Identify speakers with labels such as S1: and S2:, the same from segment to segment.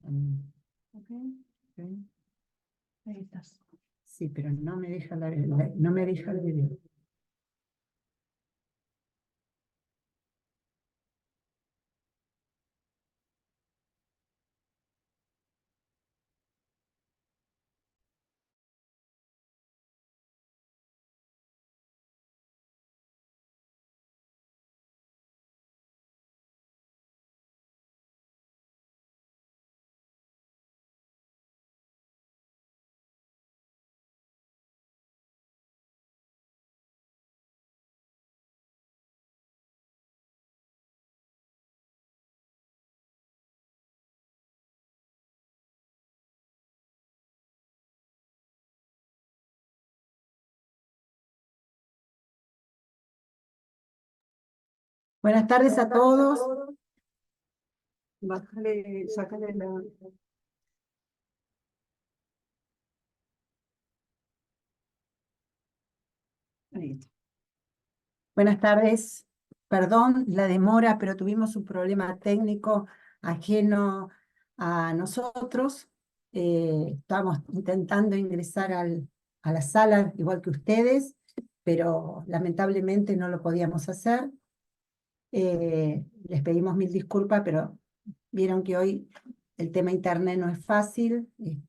S1: Ok, ok. Ahí estás. Sí, pero no me deja no me deja el video. Buenas tardes a todos. Bájale, sácale la... Ahí está. Buenas tardes. Perdón la demora, pero tuvimos un problema técnico ajeno a nosotros. Estábamos intentando ingresar a la sala, igual que ustedes, pero lamentablemente no lo podíamos hacer. Les pedimos mil disculpas, pero vieron que hoy el tema internet no es fácil, y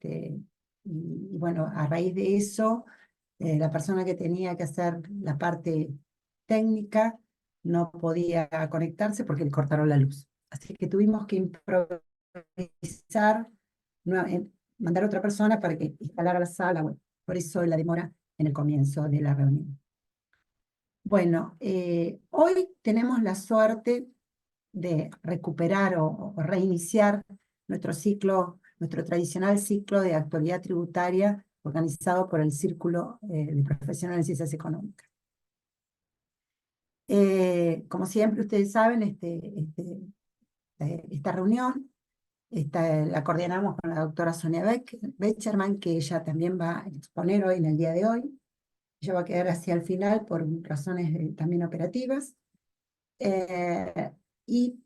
S1: bueno, a raíz de eso, la persona que tenía que hacer la parte técnica no podía conectarse porque le cortaron la luz. Así que tuvimos que improvisar, mandar a otra persona para que instalara la sala. Bueno, por eso la demora en el comienzo de la reunión. Bueno, hoy tenemos la suerte de recuperar o reiniciar nuestro ciclo, nuestro tradicional ciclo de actualidad tributaria organizado por el Círculo de Profesionales en Ciencias Económicas. Como siempre ustedes saben, esta reunión la coordinamos con la doctora Sonia Becherman, que ella también va a exponer hoy en el día de hoy. Ella va a quedar hacia el final por razones también operativas. Y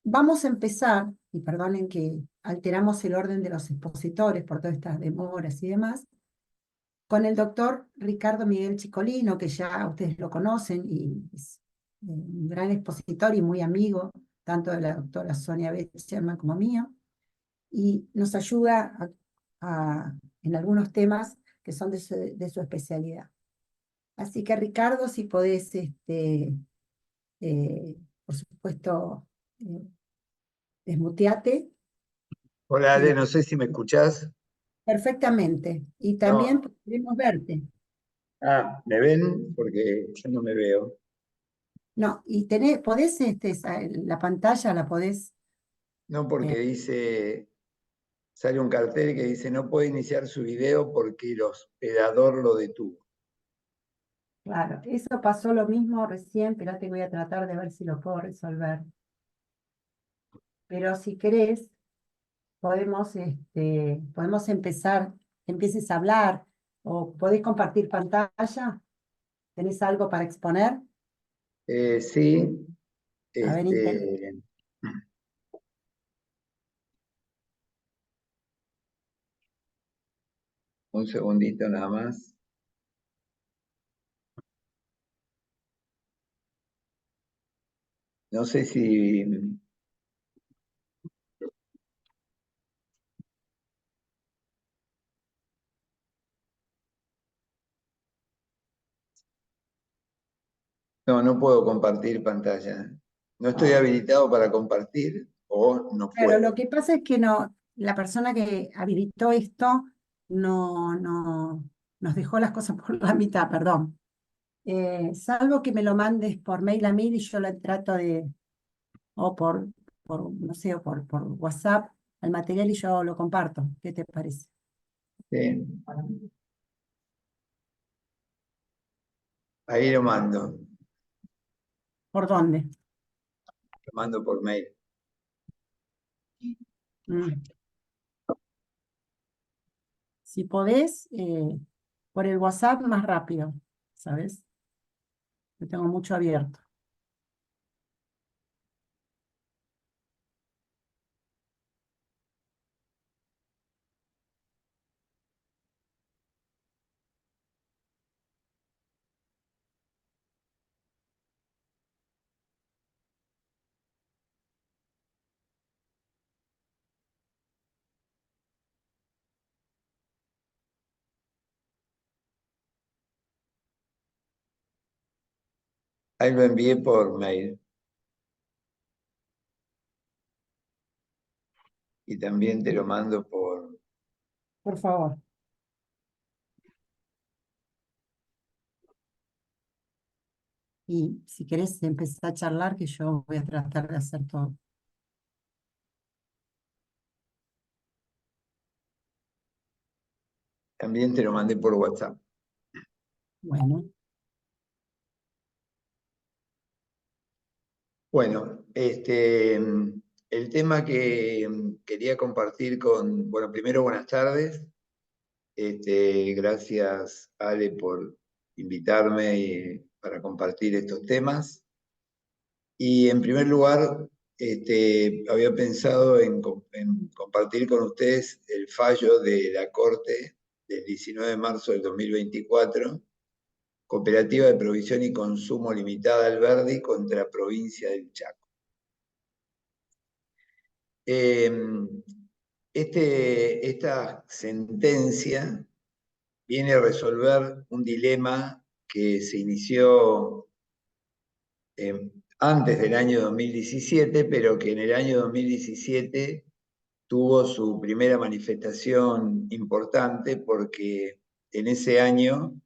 S1: vamos a empezar, y perdonen que alteramos el orden de los expositores por todas estas demoras y demás, con el doctor Ricardo Miguel Chicolino, que ya ustedes lo conocen y es un gran expositor y muy amigo, tanto de la doctora Sonia Becherman como mío, y nos ayuda en algunos temas que son de su especialidad. Así que Ricardo, si podés, por supuesto, desmuteate.
S2: Hola Ale, no sé si me escuchás.
S1: Perfectamente. Y también
S2: No.
S1: podemos verte.
S2: ¿Me ven? Porque yo no me veo.
S1: No, y podés, la pantalla la podés.
S2: No, porque sale un cartel que dice no puede iniciar su video porque el hospedador lo detuvo.
S1: Claro, eso pasó lo mismo recién, pero te voy a tratar de ver si lo puedo resolver. Pero si querés, podemos empezar, que empieces a hablar, o podés compartir pantalla. ¿Tenés algo para exponer?
S2: Sí,
S1: A ver,
S2: un segundito nada más. No sé si... No, no puedo compartir pantalla. No estoy habilitado para compartir o no
S1: claro, lo
S2: puedo.
S1: que pasa es que no, la persona que habilitó esto no nos dejó las cosas por la mitad, perdón. Salvo que me lo mandes por mail a mí y yo lo trato o no sé, o por WhatsApp al material y yo lo comparto. ¿Qué te parece?
S2: Sí, ahí lo mando.
S1: ¿Por dónde?
S2: Lo mando por mail.
S1: Mm. Si podés, por el WhatsApp más rápido, ¿sabes? Yo tengo mucho abierto.
S2: Ahí lo envié por mail. Y también te lo mando por...
S1: Por favor. Y si querés empezar a charlar, que yo voy a tratar de hacer todo.
S2: También te lo mandé por WhatsApp.
S1: Bueno,
S2: Bueno, el tema que quería compartir bueno, primero buenas tardes. Gracias, Ale, por invitarme para compartir estos temas. Y en primer lugar, había pensado en compartir con ustedes el fallo de la Corte del 19 de marzo del 2024, Cooperativa de Provisión y Consumo Limitada Alberdi contra Provincia del Chaco. Esta sentencia viene a resolver un dilema que se inició antes del año 2017, pero que en el año 2017 tuvo su primera manifestación importante porque en ese año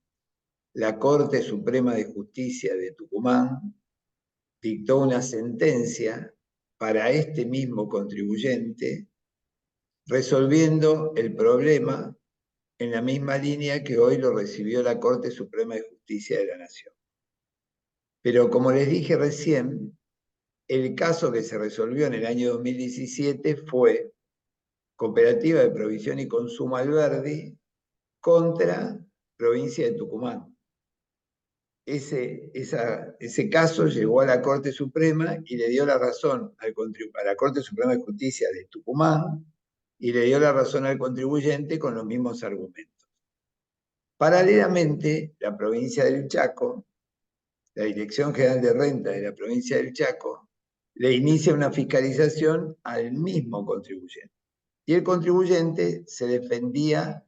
S2: la Corte Suprema de Justicia de Tucumán dictó una sentencia para este mismo contribuyente, resolviendo el problema en la misma línea que hoy lo recibió la Corte Suprema de Justicia de la Nación. Pero como les dije recién, el caso que se resolvió en el año 2017 fue Cooperativa de Provisión y Consumo Alberdi contra Provincia de Tucumán. Ese caso llegó a la Corte Suprema y le dio la razón a la Corte Suprema de Justicia de Tucumán y le dio la razón al contribuyente con los mismos argumentos. Paralelamente, la provincia del Chaco, la Dirección General de Renta de la provincia del Chaco, le inicia una fiscalización al mismo contribuyente. Y el contribuyente se defendía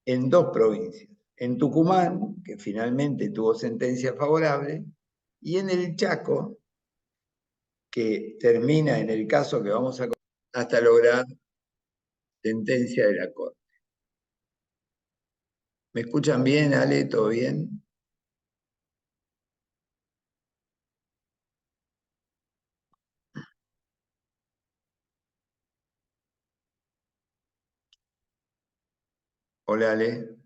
S2: en dos provincias, en Tucumán, que finalmente tuvo sentencia favorable, y en el Chaco, que termina en el caso que vamos a hasta lograr sentencia de la Corte. ¿Me escuchan bien, Ale? ¿Todo bien? Hola, Ale.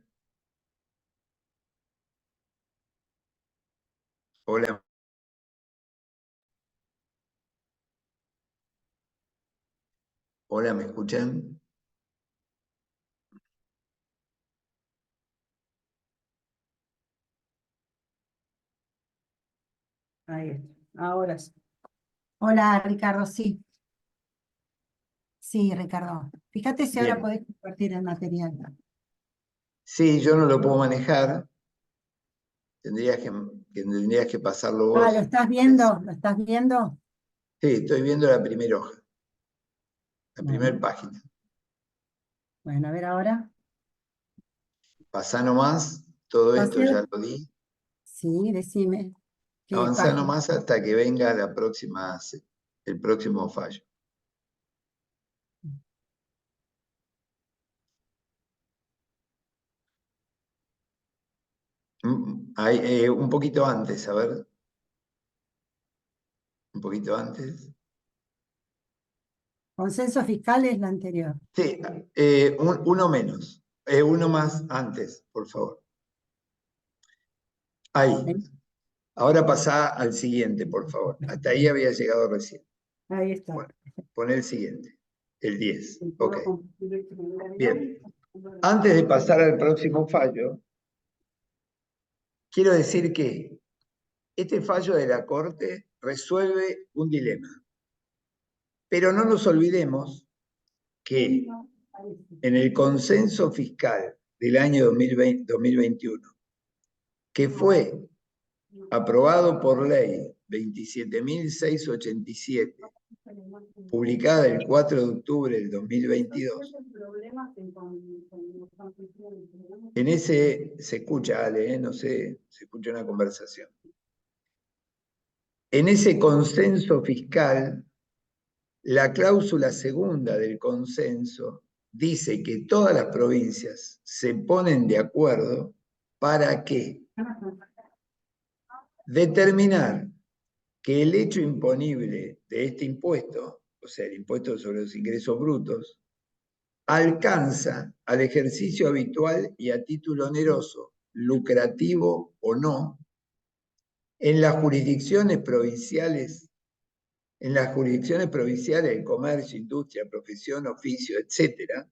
S2: Hola. Hola, ¿me escuchan?
S1: ahí está. Ahora sí. Hola, Ricardo, sí. Sí, Ricardo. Fíjate si ahora
S2: Bien.
S1: podés compartir el material.
S2: Sí, yo no lo puedo manejar. Tendrías que pasarlo
S1: Ah, ¿lo
S2: vos.
S1: estás viendo? ¿Lo estás viendo?
S2: Sí, estoy viendo la primera hoja, la primera
S1: Bueno,
S2: página.
S1: bueno, a ver ahora.
S2: Pasá nomás, todo esto
S1: Hacer,
S2: ya lo di.
S1: sí, decime qué
S2: Avanzá
S1: página.
S2: nomás hasta que venga el próximo fallo. Un poquito antes, a ver. Un poquito antes.
S1: Consenso fiscal es la anterior.
S2: Sí, uno menos. Uno más antes, por favor. Ahí.
S1: ¿Sí?
S2: Ahora pasá al siguiente, por favor. Hasta ahí había llegado recién.
S1: Ahí está.
S2: Bueno, pon el siguiente. El 10. Ok.
S1: ¿Puedo compartir el celular?
S2: Bien. Antes de pasar al próximo fallo, quiero decir que este fallo de la Corte resuelve un dilema. Pero no nos olvidemos que en el consenso fiscal del año 2021, que fue aprobado por ley 27.687, publicada el 4 de octubre del 2022, en ese se escucha, Ale, no sé, se escucha una conversación. En ese consenso fiscal, la cláusula segunda del consenso dice que todas las provincias se ponen de acuerdo para que determinar que el hecho imponible de este impuesto, o sea, el impuesto sobre los ingresos brutos, alcanza al ejercicio habitual y a título oneroso, lucrativo o no, en las jurisdicciones provinciales, de comercio, industria, profesión, oficio, etc.,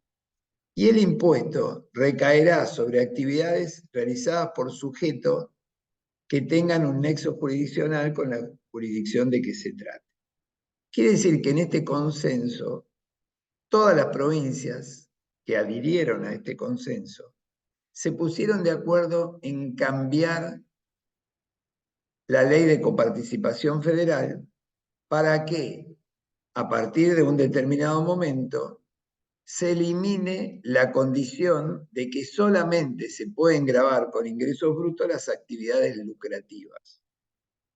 S2: y el impuesto recaerá sobre actividades realizadas por sujetos que tengan un nexo jurisdiccional con la jurisdicción de que se trate. Quiere decir que en este consenso, todas las provincias que adhirieron a este consenso se pusieron de acuerdo en cambiar la ley de coparticipación federal para que, a partir de un determinado momento, se elimine la condición de que solamente se pueden gravar con ingresos brutos las actividades lucrativas.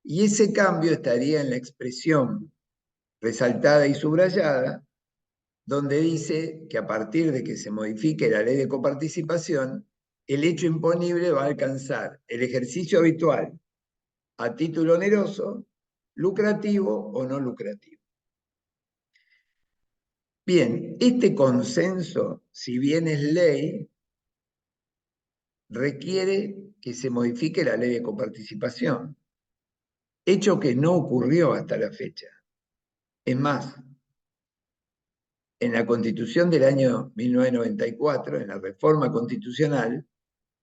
S2: Y ese cambio estaría en la expresión resaltada y subrayada, donde dice que a partir de que se modifique la ley de coparticipación, el hecho imponible va a alcanzar el ejercicio habitual a título oneroso, lucrativo o no lucrativo. Bien, este consenso, si bien es ley, requiere que se modifique la ley de coparticipación, hecho que no ocurrió hasta la fecha. Es más, en la Constitución del año 1994, en la reforma constitucional,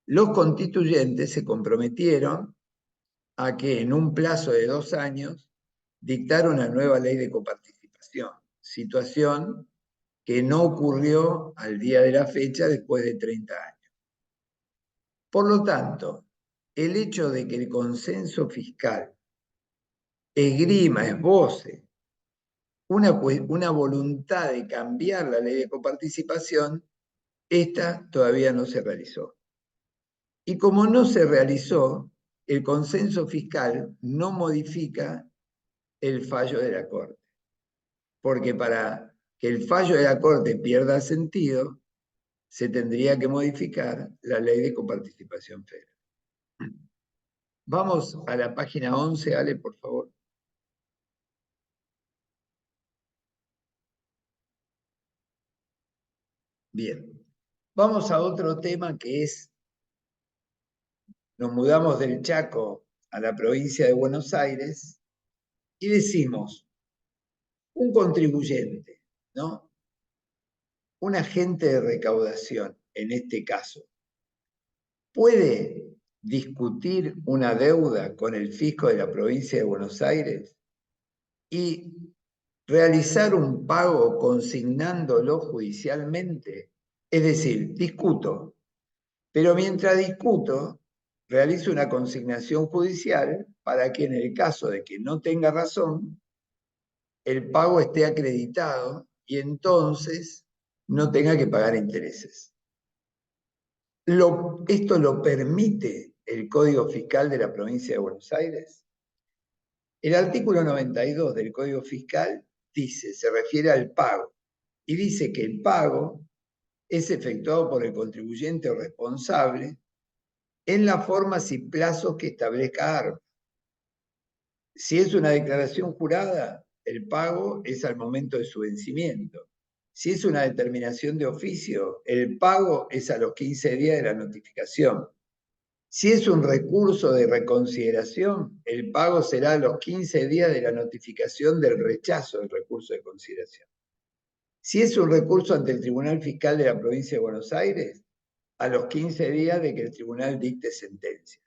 S2: los constituyentes se comprometieron a que en un plazo de 2 años dictara una nueva ley de coparticipación, situación que no ocurrió al día de la fecha después de 30 años. Por lo tanto, el hecho de que el consenso fiscal esboce una voluntad de cambiar la ley de coparticipación, esta todavía no se realizó. Y como no se realizó, el consenso fiscal no modifica el fallo de la Corte. Porque para que el fallo de la Corte pierda sentido, se tendría que modificar la ley de coparticipación federal. Vamos a la página 11, Ale, por favor. Bien. Vamos a otro tema que es, nos mudamos del Chaco a la provincia de Buenos Aires y decimos, un contribuyente, ¿no? Un agente de recaudación, en este caso, ¿puede discutir una deuda con el fisco de la provincia de Buenos Aires y realizar un pago consignándolo judicialmente? Es decir, discuto, pero mientras discuto, realizo una consignación judicial para que en el caso de que no tenga razón, el pago esté acreditado y entonces no tenga que pagar intereses. ¿Esto lo permite el Código Fiscal de la provincia de Buenos Aires? El artículo 92 del Código Fiscal dice, se refiere al pago, y dice que el pago es efectuado por el contribuyente o responsable en las formas y plazos que establezca ARP. Si es una declaración jurada, el pago es al momento de su vencimiento. Si es una determinación de oficio, el pago es a los 15 días de la notificación. Si es un recurso de reconsideración, el pago será a los 15 días de la notificación del rechazo del recurso de consideración. Si es un recurso ante el Tribunal Fiscal de la Provincia de Buenos Aires, a los 15 días de que el tribunal dicte sentencia.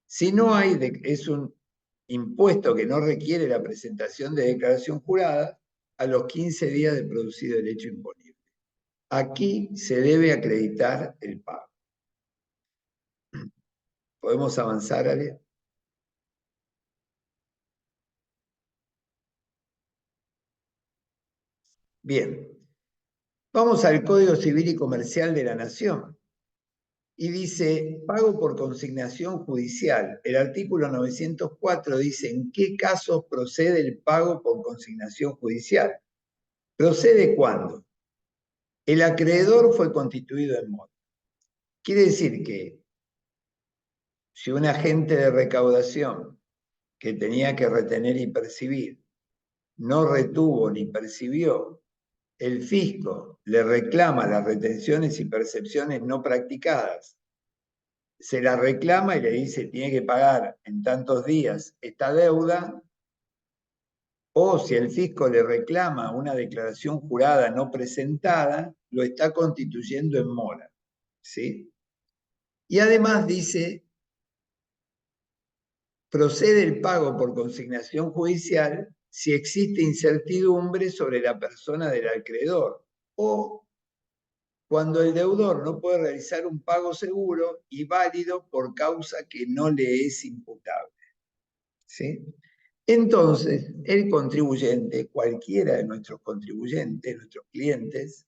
S2: Si no hay, es un impuesto que no requiere la presentación de declaración jurada, a los 15 días de producido el hecho imponible. Aquí se debe acreditar el pago. ¿Podemos avanzar, Ale? Bien. Vamos al Código Civil y Comercial de la Nación. y dice pago por consignación judicial. El artículo 904 dice en qué casos procede el pago por consignación judicial. ¿Procede cuándo? El acreedor fue constituido en mora. Quiere decir que si un agente de recaudación que tenía que retener y percibir no retuvo ni percibió, el fisco le reclama las retenciones y percepciones no practicadas, se la reclama y le dice tiene que pagar en tantos días esta deuda, o si el fisco le reclama una declaración jurada no presentada, lo está constituyendo en mora. ¿Sí? Y además dice, procede el pago por consignación judicial si existe incertidumbre sobre la persona del acreedor o cuando el deudor no puede realizar un pago seguro y válido por causa que no le es imputable. ¿Sí? Entonces, el contribuyente, cualquiera de nuestros contribuyentes, nuestros clientes,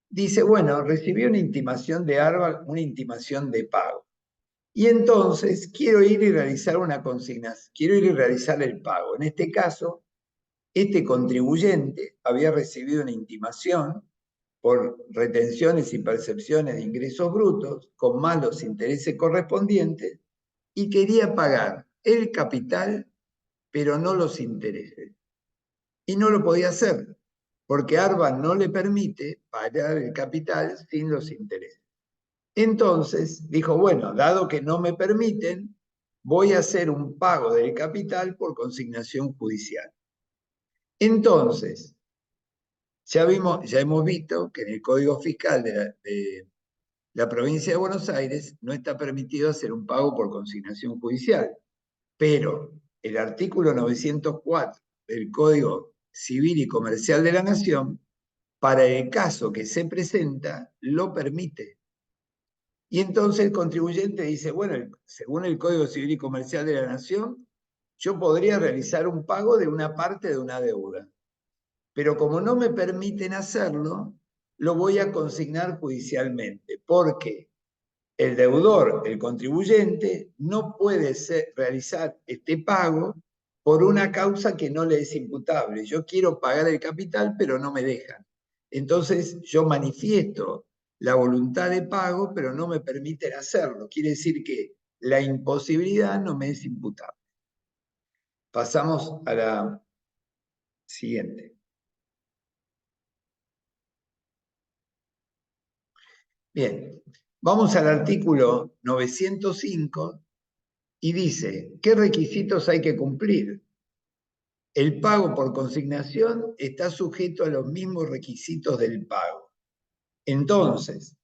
S2: dice, bueno, recibí una intimación de ARBA, una intimación de pago. Y entonces quiero ir y realizar una consignación, quiero ir y realizar el pago. En este caso, este contribuyente había recibido una intimación por retenciones y percepciones de ingresos brutos con más los intereses correspondientes y quería pagar el capital, pero no los intereses. Y no lo podía hacer, porque ARBA no le permite pagar el capital sin los intereses. Entonces dijo, bueno, dado que no me permiten, voy a hacer un pago del capital por consignación judicial. Entonces, ya hemos visto que en el Código Fiscal de la provincia de Buenos Aires no está permitido hacer un pago por consignación judicial, pero el artículo 904 del Código Civil y Comercial de la Nación, para el caso que se presenta, lo permite. Y entonces el contribuyente dice, bueno, según el Código Civil y Comercial de la Nación, yo podría realizar un pago de una parte de una deuda. Pero como no me permiten hacerlo, lo voy a consignar judicialmente, porque el deudor, el contribuyente, no puede realizar este pago por una causa que no le es imputable. Yo quiero pagar el capital, pero no me dejan. Entonces yo manifiesto la voluntad de pago, pero no me permiten hacerlo. Quiere decir que la imposibilidad no me es imputable. Pasamos a la siguiente. Bien, vamos al artículo 905 y dice, ¿qué requisitos hay que cumplir? El pago por consignación está sujeto a los mismos requisitos del pago. Entonces,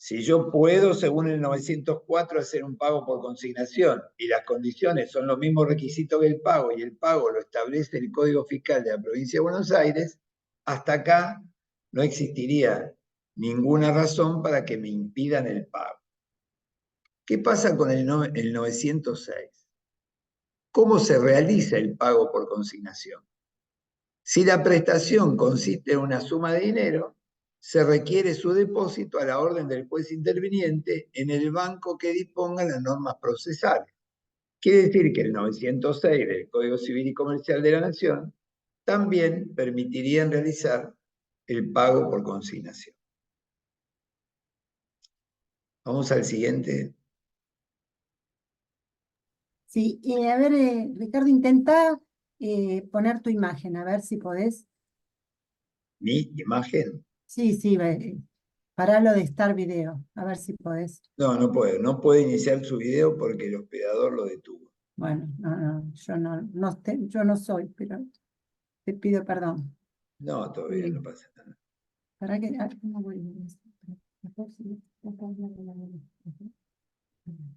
S2: si yo puedo, según el 904, hacer un pago por consignación y las condiciones son los mismos requisitos que el pago y el pago lo establece el Código Fiscal de la Provincia de Buenos Aires, hasta acá no existiría ninguna razón para que me impidan el pago. ¿Qué pasa con el 906? ¿Cómo se realiza el pago por consignación? Si la prestación consiste en una suma de dinero, se requiere su depósito a la orden del juez interviniente en el banco que disponga las normas procesales. Quiere decir que el 906 del Código Civil y Comercial de la Nación también permitirían realizar el pago por consignación. Vamos al siguiente.
S1: Sí, a ver, Ricardo, intenta poner tu imagen, a ver si podés.
S2: Mi imagen.
S1: Sí, sí, paralo de estar video, a ver si podés.
S2: No, no puedo. No puede iniciar su video porque el hospedador lo detuvo.
S1: Bueno, yo no soy, pero te pido perdón.
S2: No, todavía no pasa nada.
S1: ¿Para qué? ¿Cómo voy?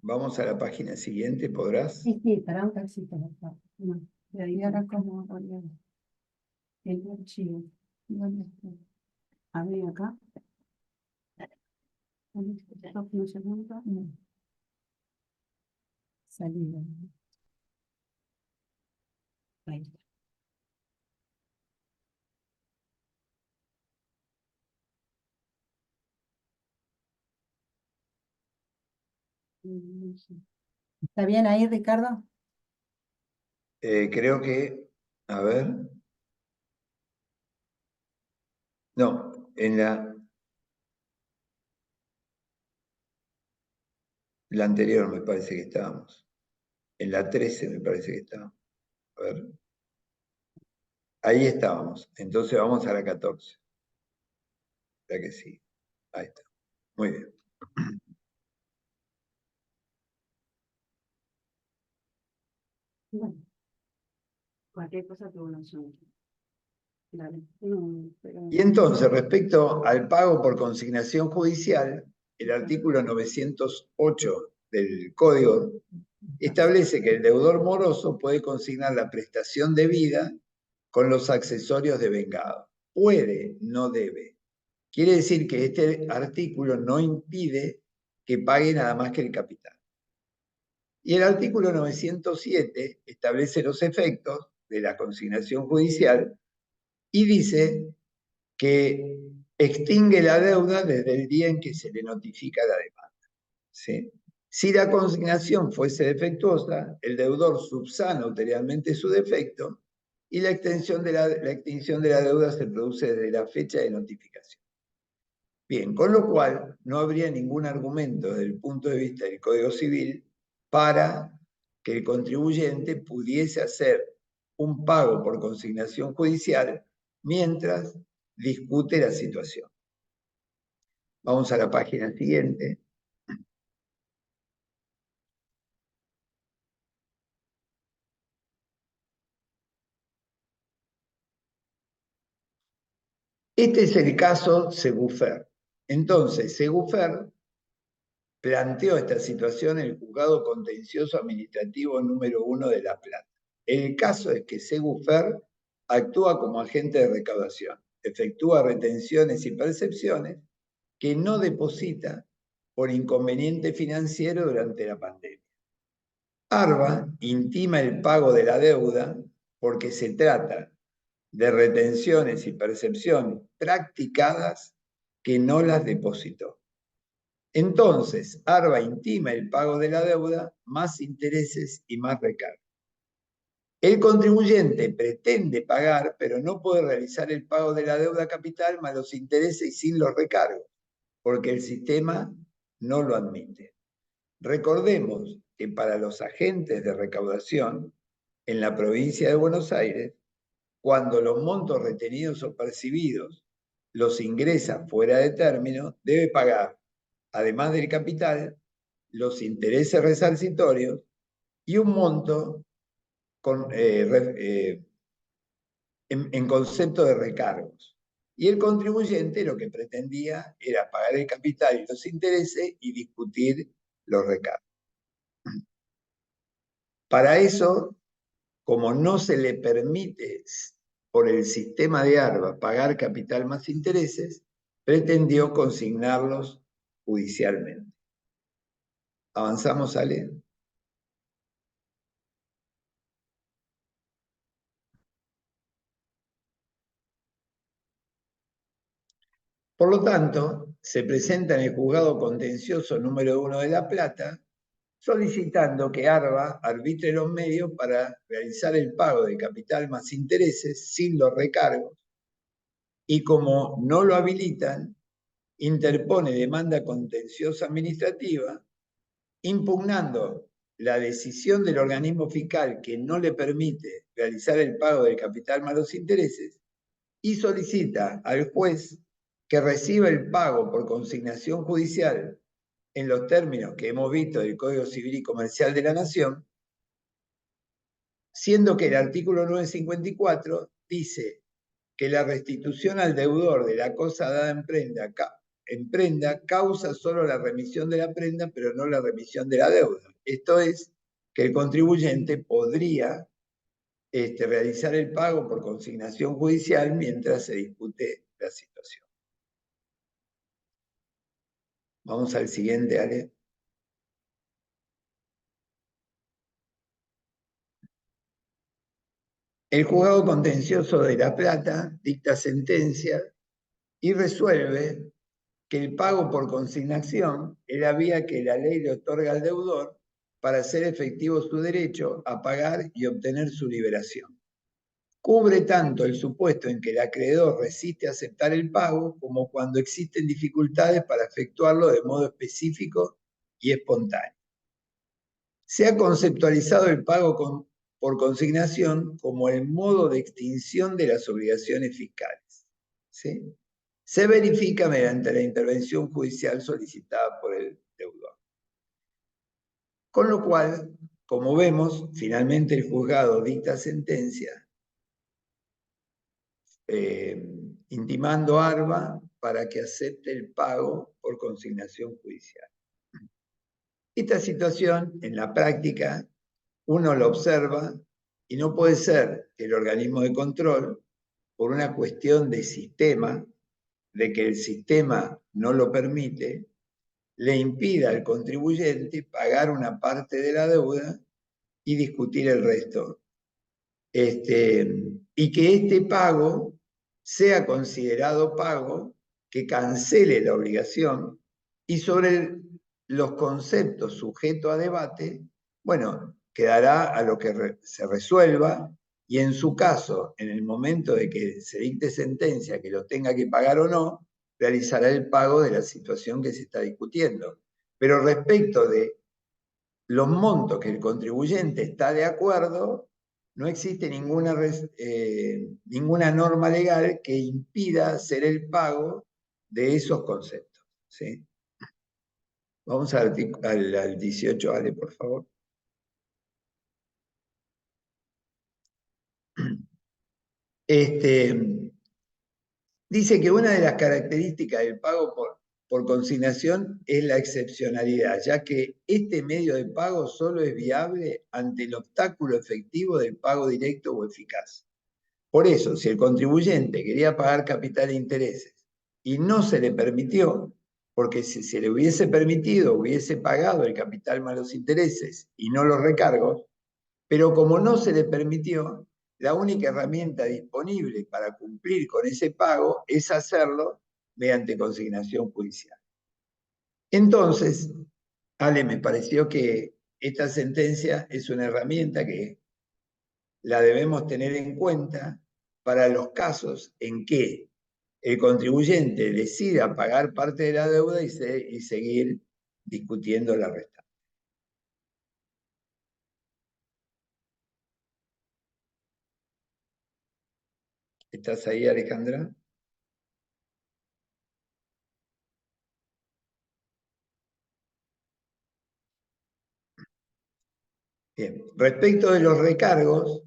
S2: Vamos a la página siguiente, ¿podrás?
S1: Sí, sí, para un taxito. No, de ahí ahora cómo voy el archivo. ¿Dónde está? Abrí acá. Un segundo. No. Salida. Ahí está. ¿Está bien ahí, Ricardo?
S2: Creo que, a ver, no, en la anterior me parece que estábamos. En la 13 me parece que estábamos. A ver. Ahí estábamos. Entonces vamos a la 14. La que sí. Ahí está. Muy bien.
S3: Bueno, cualquier cosa que uno son. Dale. No, pero...
S2: Y entonces, respecto al pago por consignación judicial, el artículo 908 del Código establece que el deudor moroso puede consignar la prestación debida con los accesorios devengados. Puede, no debe. Quiere decir que este artículo no impide que pague nada más que el capital. Y el artículo 907 establece los efectos de la consignación judicial y dice que extingue la deuda desde el día en que se le notifica la demanda. ¿Sí? Si la consignación fuese defectuosa, el deudor subsana ulteriormente su defecto y la extinción de la deuda se produce desde la fecha de notificación. Bien, con lo cual no habría ningún argumento desde el punto de vista del Código Civil para que el contribuyente pudiese hacer un pago por consignación judicial mientras discute la situación. Vamos a la página siguiente. Este es el caso Segufer. Entonces, Segufer planteó esta situación en el Juzgado Contencioso Administrativo número 1 de La Plata. El caso es que Segufer actúa como agente de recaudación, efectúa retenciones y percepciones que no deposita por inconveniente financiero durante la pandemia. ARBA intima el pago de la deuda porque se trata de retenciones y percepciones practicadas que no las depositó. Entonces, ARBA intima el pago de la deuda más intereses y más recargos. El contribuyente pretende pagar, pero no puede realizar el pago de la deuda capital más los intereses y sin los recargos, porque el sistema no lo admite. Recordemos que para los agentes de recaudación en la provincia de Buenos Aires, cuando los montos retenidos o percibidos los ingresa fuera de término, debe pagar, además del capital, los intereses resarcitorios y un monto en concepto de recargos. Y el contribuyente lo que pretendía era pagar el capital y los intereses y discutir los recargos. Para eso, como no se le permite por el sistema de ARBA pagar capital más intereses, pretendió consignarlos judicialmente. Avanzamos, Ale. Por lo tanto, se presenta en el juzgado contencioso número 1 de La Plata solicitando que ARBA arbitre los medios para realizar el pago de capital más intereses sin los recargos y como no lo habilitan, interpone demanda contenciosa administrativa impugnando la decisión del organismo fiscal que no le permite realizar el pago del capital más los intereses y solicita al juez que reciba el pago por consignación judicial en los términos que hemos visto del Código Civil y Comercial de la Nación, siendo que el artículo 954 dice que la restitución al deudor de la cosa dada en prenda causa solo la remisión de la prenda, pero no la remisión de la deuda. Esto es que el contribuyente podría realizar el pago por consignación judicial mientras se discute la situación. Vamos al siguiente, Ale. El juzgado contencioso de La Plata dicta sentencia y resuelve que el pago por consignación es la vía que la ley le otorga al deudor para hacer efectivo su derecho a pagar y obtener su liberación. Cubre tanto el supuesto en que el acreedor resiste a aceptar el pago como cuando existen dificultades para efectuarlo de modo específico y espontáneo. Se ha conceptualizado el pago por consignación como el modo de extinción de las obligaciones fiscales, ¿sí? Se verifica mediante la intervención judicial solicitada por el deudor. Con lo cual, como vemos, finalmente el juzgado dicta sentencia intimando a ARBA para que acepte el pago por consignación judicial. Esta situación, en la práctica, uno lo observa y no puede ser que el organismo de control, por una cuestión de sistema, de que el sistema no lo permite, le impida al contribuyente pagar una parte de la deuda y discutir el resto. Y que este pago sea considerado pago que cancele la obligación y sobre los conceptos sujetos a debate, bueno, quedará a lo que se resuelva y en su caso, en el momento de que se dicte sentencia que lo tenga que pagar o no, realizará el pago de la situación que se está discutiendo. Pero respecto de los montos que el contribuyente está de acuerdo, no existe ninguna norma legal que impida hacer el pago de esos conceptos, ¿sí? Vamos al 18, Ale, por favor. Dice que una de las características del pago por consignación es la excepcionalidad, ya que este medio de pago solo es viable ante el obstáculo efectivo del pago directo o eficaz. Por eso, si el contribuyente quería pagar capital e intereses y no se le permitió, porque si se le hubiese permitido, hubiese pagado el capital más los intereses y no los recargos, pero como no se le permitió, la única herramienta disponible para cumplir con ese pago es hacerlo mediante consignación judicial. Entonces, Ale, me pareció que esta sentencia es una herramienta que la debemos tener en cuenta para los casos en que el contribuyente decida pagar parte de la deuda y seguir discutiendo la restante. ¿Estás ahí, Alejandra? Bien. Respecto de los recargos,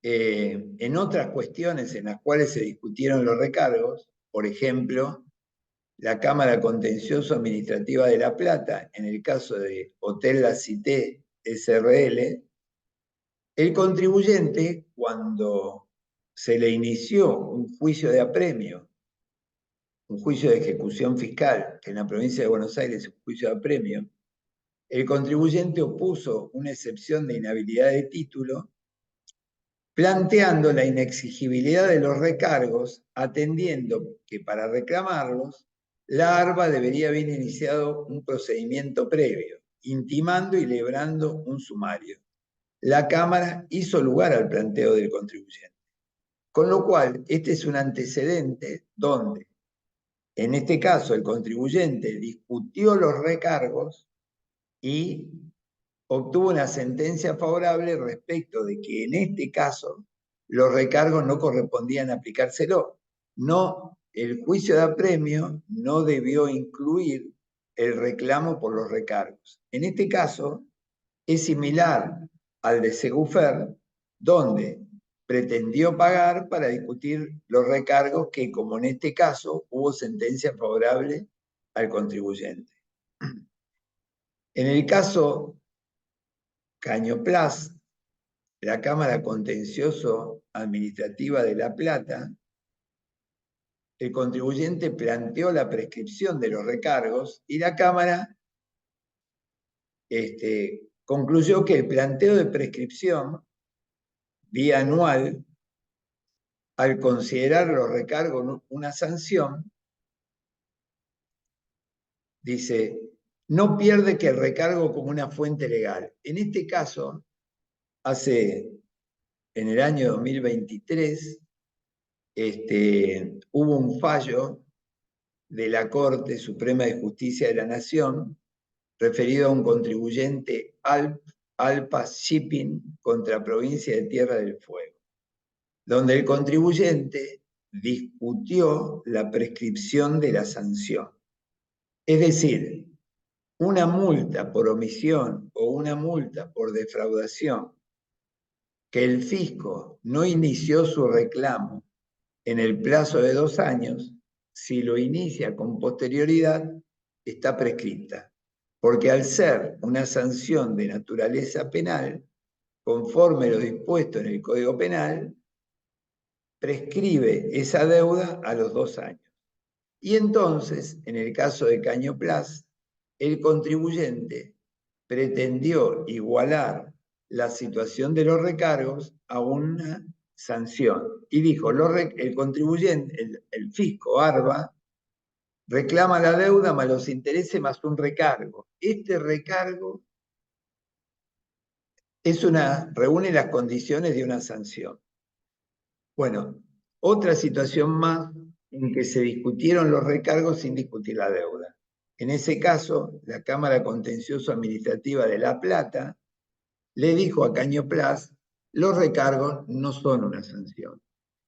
S2: en otras cuestiones en las cuales se discutieron los recargos, por ejemplo, la Cámara Contencioso Administrativa de La Plata, en el caso de Hotel La Cité SRL, el contribuyente, cuando se le inició un juicio de apremio, un juicio de ejecución fiscal, que en la provincia de Buenos Aires es un juicio de apremio, el contribuyente opuso una excepción de inhabilidad de título, planteando la inexigibilidad de los recargos, atendiendo que para reclamarlos, la ARBA debería haber iniciado un procedimiento previo, intimando y librando un sumario. La Cámara hizo lugar al planteo del contribuyente. Con lo cual, este es un antecedente donde, en este caso, el contribuyente discutió los recargos y obtuvo una sentencia favorable respecto de que en este caso los recargos no correspondían aplicárselo. No, el juicio de apremio no debió incluir el reclamo por los recargos. En este caso, es similar al de Segufer, donde pretendió pagar para discutir los recargos que, como en este caso, hubo sentencia favorable al contribuyente. En el caso Cañoplas, la Cámara Contencioso Administrativa de La Plata, el contribuyente planteó la prescripción de los recargos y la Cámara concluyó que el planteo de prescripción bianual al considerar los recargos una sanción, dice, no pierde que el recargo como una fuente legal. En este caso, en el año 2023, hubo un fallo de la Corte Suprema de Justicia de la Nación referido a un contribuyente Alpa Shipping contra Provincia de Tierra del Fuego, donde el contribuyente discutió la prescripción de la sanción. Es decir, una multa por omisión o una multa por defraudación que el fisco no inició su reclamo en el plazo de 2 años, si lo inicia con posterioridad, está prescripta, porque al ser una sanción de naturaleza penal, conforme lo dispuesto en el Código Penal, prescribe esa deuda a los 2 años. Y entonces, en el caso de Cañoplas, el contribuyente pretendió igualar la situación de los recargos a una sanción. Y dijo, el contribuyente, el fisco, ARBA, reclama la deuda más los intereses más un recargo. Este recargo reúne las condiciones de una sanción. Bueno, otra situación más en que se discutieron los recargos sin discutir la deuda. En ese caso, la Cámara Contencioso Administrativa de La Plata le dijo a Cañoplas, los recargos no son una sanción.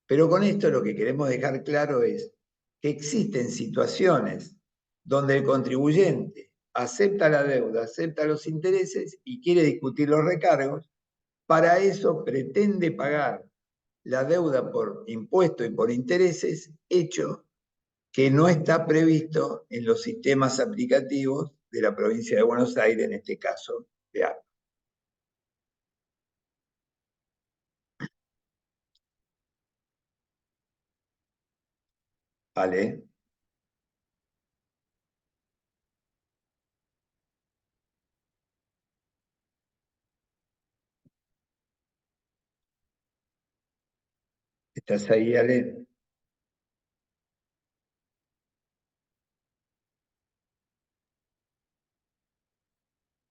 S2: Pero con esto lo que queremos dejar claro es que existen situaciones donde el contribuyente acepta la deuda, acepta los intereses y quiere discutir los recargos. Para eso pretende pagar la deuda por impuesto y por intereses, hecho que no está previsto en los sistemas aplicativos de la provincia de Buenos Aires, en este caso de ARPA. ¿Vale? ¿Estás ahí, Ale?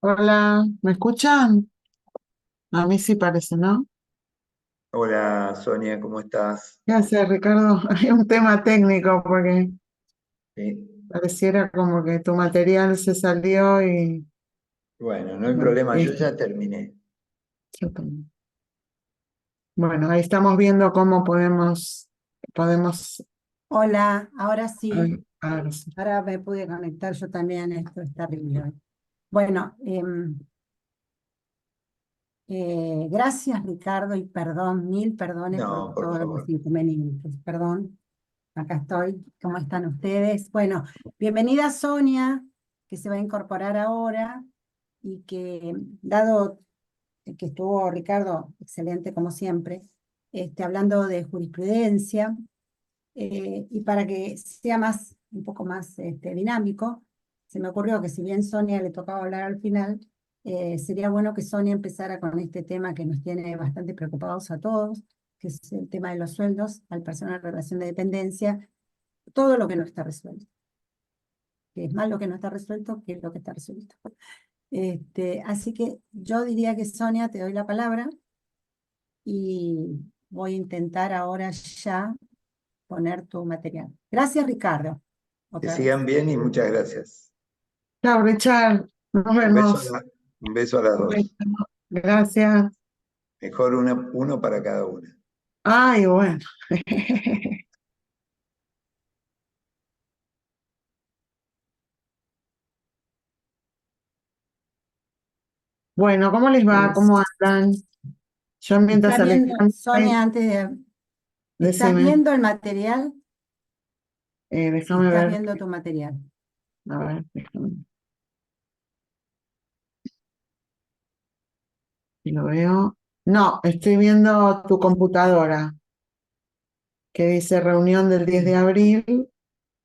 S4: Hola, ¿me escuchan? A mí sí parece, ¿no?
S2: Hola, Sonia, ¿cómo estás?
S4: ¿Qué hace, Ricardo? Hay un tema técnico porque
S2: ¿Sí?
S4: pareciera como que tu material se salió y
S2: Bueno, no hay
S4: bueno,
S2: problema, yo ya terminé.
S4: yo también. Bueno, ahí estamos viendo cómo podemos,
S1: Hola, ahora sí,
S4: ahora sí.
S1: ahora me pude conectar yo también, esto es terrible hoy. Bueno, gracias Ricardo y perdón, mil perdones por
S2: No, por
S1: todos los
S2: favor.
S1: inconvenientes, perdón, acá estoy, ¿cómo están ustedes? Bueno, bienvenida Sonia, que se va a incorporar ahora y que, dado que estuvo Ricardo, excelente como siempre, hablando de jurisprudencia, y para que sea un poco más dinámico, se me ocurrió que si bien Sonia le tocaba hablar al final, sería bueno que Sonia empezara con este tema que nos tiene bastante preocupados a todos, que es el tema de los sueldos al personal en relación de dependencia, todo lo que no está resuelto, que es más lo que no está resuelto que lo que está resuelto. Así que yo diría que Sonia, te doy la palabra y voy a intentar ahora ya poner tu material. Gracias, Ricardo,
S2: Que
S1: otra vez.
S2: sigan bien y muchas gracias.
S4: Chao, Richard, nos
S2: Un beso
S4: vemos.
S2: un beso a las dos.
S4: Gracias.
S2: Mejor uno para cada una.
S4: Ay, bueno. Bueno, ¿cómo les va?
S1: Es-
S4: ¿Cómo andan? Yo mientras
S1: ¿Estás viendo,
S4: Alejandra,
S1: Sonia, antes de... ¿Estás
S4: decime,
S1: viendo el material?
S4: déjame
S1: ¿Estás
S4: ver,
S1: viendo tu material?
S4: a ver, déjame, si lo veo. No, estoy viendo tu computadora, que dice reunión del 10 de abril,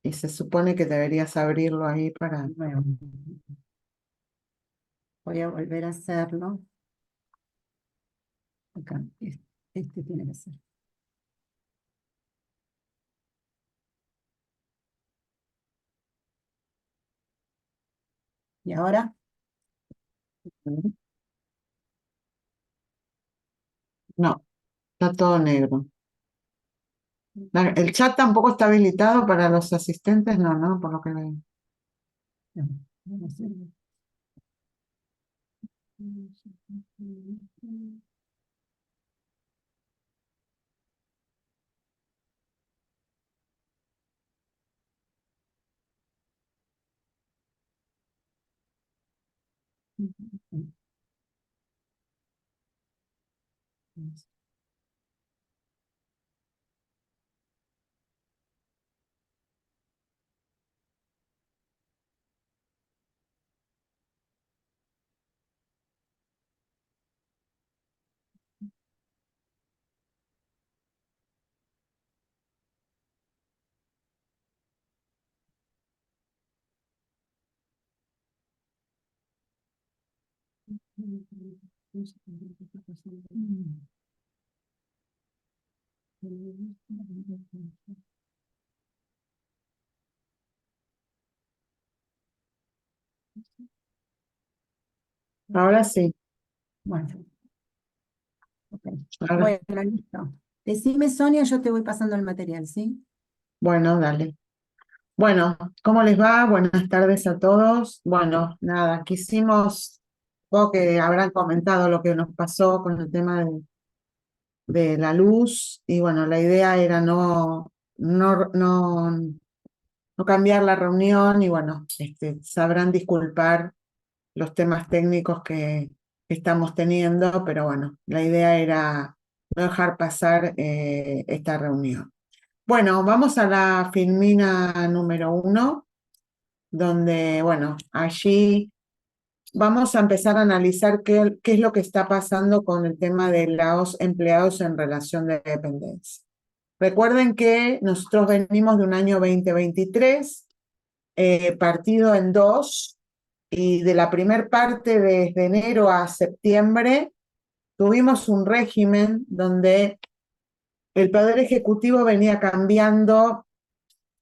S4: y se supone que deberías abrirlo ahí para...
S1: Bueno, voy a volver a hacerlo. Acá, este tiene que ser. ¿Y ahora?
S4: No, está todo negro. El chat tampoco está habilitado para los asistentes, no, no, por lo que veo.
S1: No, no sé.
S4: Ahora sí.
S1: Bueno, ok.
S4: Ahora-
S1: Bueno, listo. Decime, Sonia, yo te voy pasando el material, ¿sí?
S4: bueno, dale. Bueno, ¿cómo les va? Buenas tardes a todos. Bueno, nada, quisimos, supongo que habrán comentado lo que nos pasó con el tema de la luz, y bueno, la idea era no cambiar la reunión, y bueno, sabrán disculpar los temas técnicos que estamos teniendo, pero bueno, la idea era no dejar pasar esta reunión. Bueno, vamos a la filmina número 1, donde, bueno, allí vamos a empezar a analizar qué es lo que está pasando con el tema de los empleados en relación de dependencia. Recuerden que nosotros venimos de un año 2023, partido en dos, y de la primer parte, desde enero a septiembre, tuvimos un régimen donde el Poder Ejecutivo venía cambiando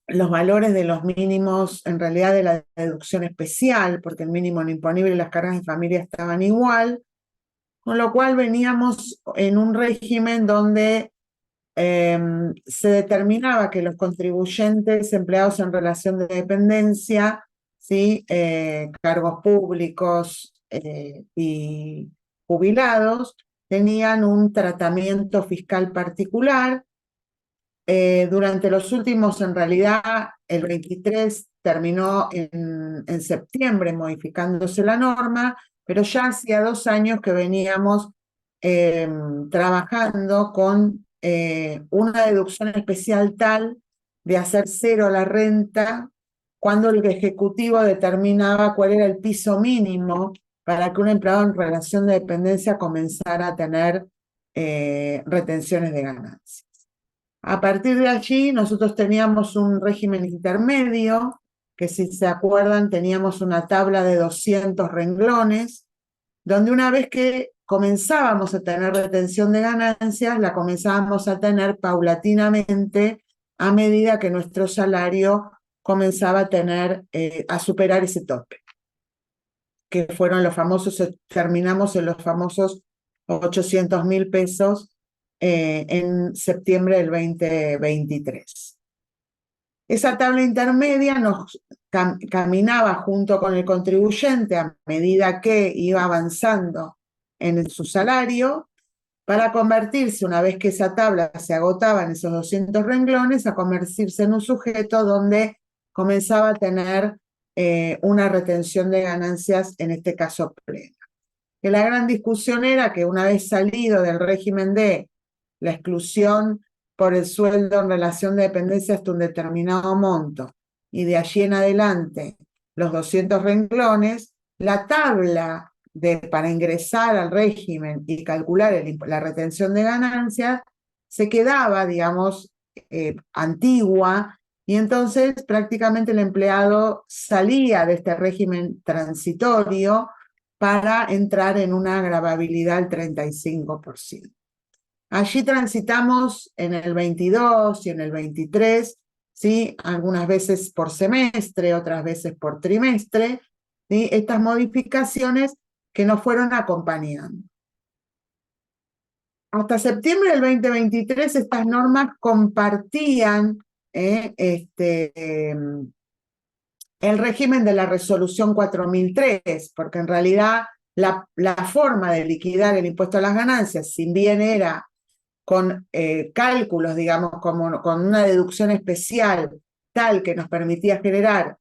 S4: los valores de los mínimos, en realidad de la deducción especial, porque el mínimo no imponible y las cargas de familia estaban igual, con lo cual veníamos en un régimen donde se determinaba que los contribuyentes empleados en relación de dependencia, ¿sí? Cargos públicos y jubilados, tenían un tratamiento fiscal particular. Durante los últimos, en realidad, el 23 terminó en septiembre modificándose la norma, pero ya hacía 2 años que veníamos trabajando con una deducción especial tal de hacer cero la renta cuando el Ejecutivo determinaba cuál era el piso mínimo para que un empleado en relación de dependencia comenzara a tener retenciones de ganancias. A partir de allí, nosotros teníamos un régimen intermedio, que si se acuerdan, teníamos una tabla de 200 renglones, donde una vez que comenzábamos a tener retención de ganancias, la comenzábamos a tener paulatinamente a medida que nuestro salario comenzaba a superar ese tope, que fueron los famosos, terminamos en los famosos 800.000 pesos en septiembre del 2023. Esa tabla intermedia nos caminaba junto con el contribuyente a medida que iba avanzando en su salario, para convertirse, una vez que esa tabla se agotaba en esos 200 renglones, a convertirse en un sujeto donde comenzaba a tener una retención de ganancias, en este caso plena. Que la gran discusión era que una vez salido del régimen de la exclusión por el sueldo en relación de dependencia hasta un determinado monto, y de allí en adelante los 200 renglones, la tabla para ingresar al régimen y calcular la retención de ganancias se quedaba, digamos, antigua, y entonces prácticamente el empleado salía de este régimen transitorio para entrar en una gravabilidad del 35%. Allí transitamos en el 22 y en el 23, ¿sí? Algunas veces por semestre, otras veces por trimestre, ¿sí? Estas modificaciones que nos fueron acompañando. Hasta septiembre del 2023 estas normas compartían el régimen de la resolución 4003, porque en realidad la forma de liquidar el impuesto a las ganancias, si bien era con cálculos, digamos, como con una deducción especial tal que nos permitía generar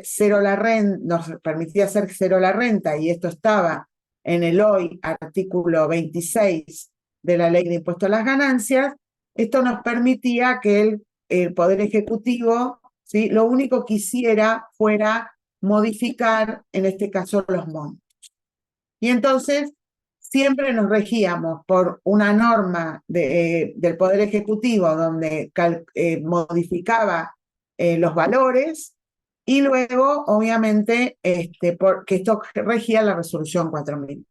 S4: cero la renta, nos permitía hacer cero la renta, y esto estaba en el hoy artículo 26 de la Ley de Impuesto a las Ganancias, esto nos permitía que el Poder Ejecutivo, ¿sí?, lo único que hiciera fuera modificar, en este caso, los montos. Y entonces siempre nos regíamos por una norma del Poder Ejecutivo donde modificaba los valores, y luego, obviamente, porque esto regía la resolución 4000.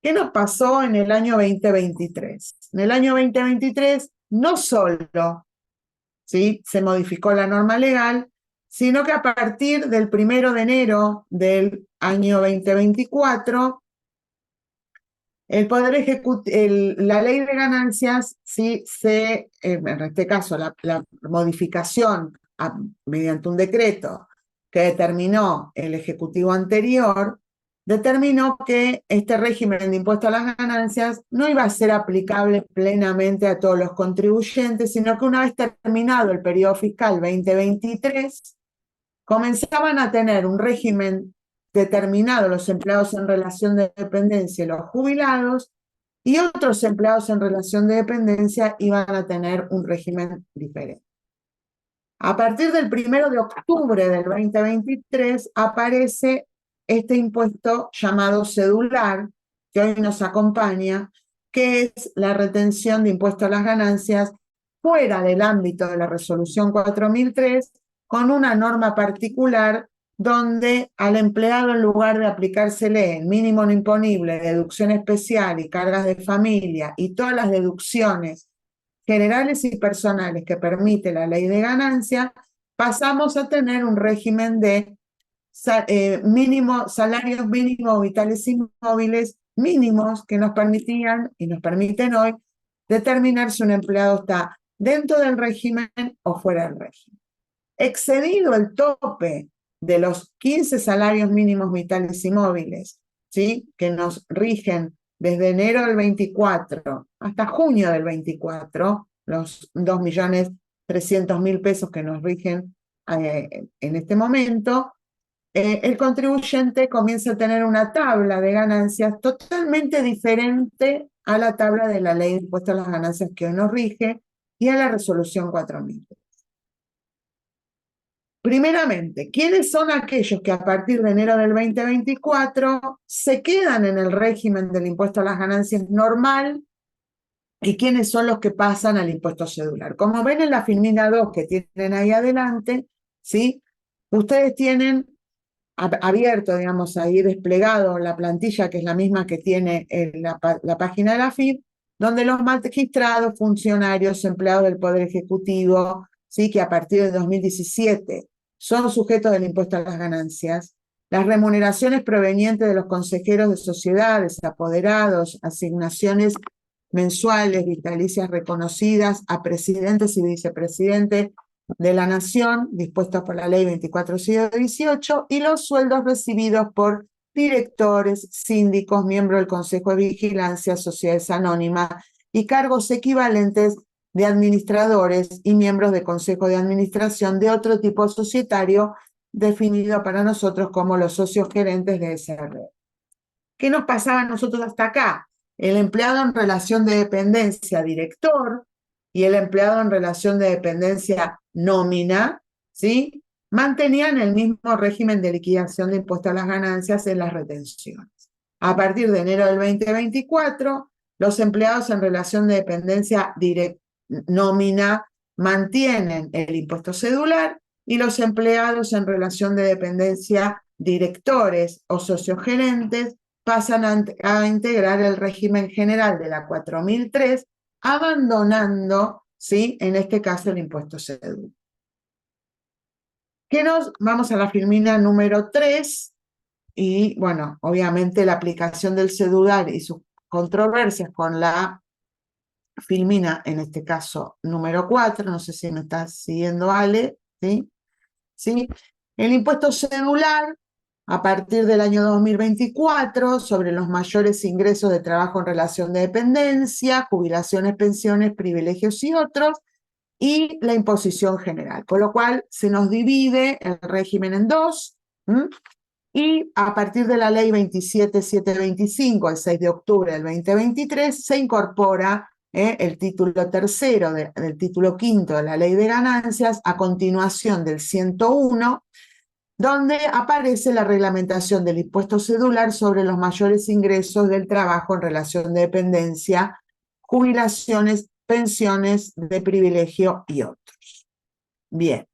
S4: ¿Qué nos pasó en el año 2023? En el año 2023 no solo, ¿sí?, se modificó la norma legal, sino que a partir del 1 de enero del año 2024, el Poder Ejecutivo, la Ley de Ganancias, sí, en este caso, la modificación mediante un decreto que determinó el Ejecutivo anterior, determinó que este régimen de impuesto a las ganancias no iba a ser aplicable plenamente a todos los contribuyentes, sino que una vez terminado el periodo fiscal 2023, comenzaban a tener un régimen determinado los empleados en relación de dependencia y los jubilados, y otros empleados en relación de dependencia iban a tener un régimen diferente. A partir del 1 de octubre del 2023 aparece este impuesto llamado cedular, que hoy nos acompaña, que es la retención de impuesto a las ganancias fuera del ámbito de la resolución 4003, con una norma particular donde al empleado, en lugar de aplicársele el mínimo no imponible, deducción especial y cargas de familia y todas las deducciones generales y personales que permite la ley de ganancia, pasamos a tener un régimen de salarios mínimos vitales y móviles mínimos que nos permitían y nos permiten hoy determinar si un empleado está dentro del régimen o fuera del régimen. Excedido el tope de los 15 salarios mínimos vitales y móviles, ¿sí?, que nos rigen desde enero del 24 hasta junio del 24, los 2.300.000 pesos que nos rigen en este momento, el contribuyente comienza a tener una tabla de ganancias totalmente diferente a la tabla de la Ley de Impuesto a las Ganancias que hoy nos rige y a la resolución 4000. Primeramente, ¿quiénes son aquellos que a partir de enero del 2024 se quedan en el régimen del impuesto a las ganancias normal y quiénes son los que pasan al impuesto cedular? Como ven en la filmina 2 que tienen ahí adelante, ¿sí?, ustedes tienen abierto, digamos, ahí desplegado la plantilla, que es la misma que tiene la página de la FIP, donde los magistrados, funcionarios, empleados del Poder Ejecutivo, ¿sí?, que a partir de 2017 son sujetos del impuesto a las ganancias, las remuneraciones provenientes de los consejeros de sociedades, apoderados, asignaciones mensuales, vitalicias reconocidas a presidentes y vicepresidentes de la Nación, dispuestos por la Ley 24/18, y los sueldos recibidos por directores, síndicos, miembros del Consejo de Vigilancia, sociedades anónimas y cargos equivalentes de administradores y miembros de Consejo de Administración de otro tipo societario definido para nosotros como los socios gerentes de SR. ¿Qué nos pasaba a nosotros hasta acá? El empleado en relación de dependencia director y el empleado en relación de dependencia nómina, ¿sí?, mantenían el mismo régimen de liquidación de impuestos a las ganancias en las retenciones. A partir de enero del 2024, los empleados en relación de dependencia nómina mantienen el impuesto cedular, y los empleados en relación de dependencia directores o sociogerentes pasan a integrar el régimen general de la 4003, abandonando, ¿sí?, en este caso el impuesto cedular. Vamos a la filmina número 3, y bueno, obviamente la aplicación del cedular y sus controversias con la filmina, en este caso número 4, no sé si me estás siguiendo, Ale, ¿sí? ¿Sí? El impuesto cedular, a partir del año 2024, sobre los mayores ingresos de trabajo en relación de dependencia, jubilaciones, pensiones, privilegios y otros, y la imposición general, con lo cual se nos divide el régimen en dos, ¿m? Y a partir de la ley 27725, el 6 de octubre del 2023, se incorpora el título tercero del título quinto de la ley de ganancias, a continuación del 101, donde aparece la reglamentación del impuesto cedular sobre los mayores ingresos del trabajo en relación de dependencia, jubilaciones, pensiones de privilegio y otros. Bien.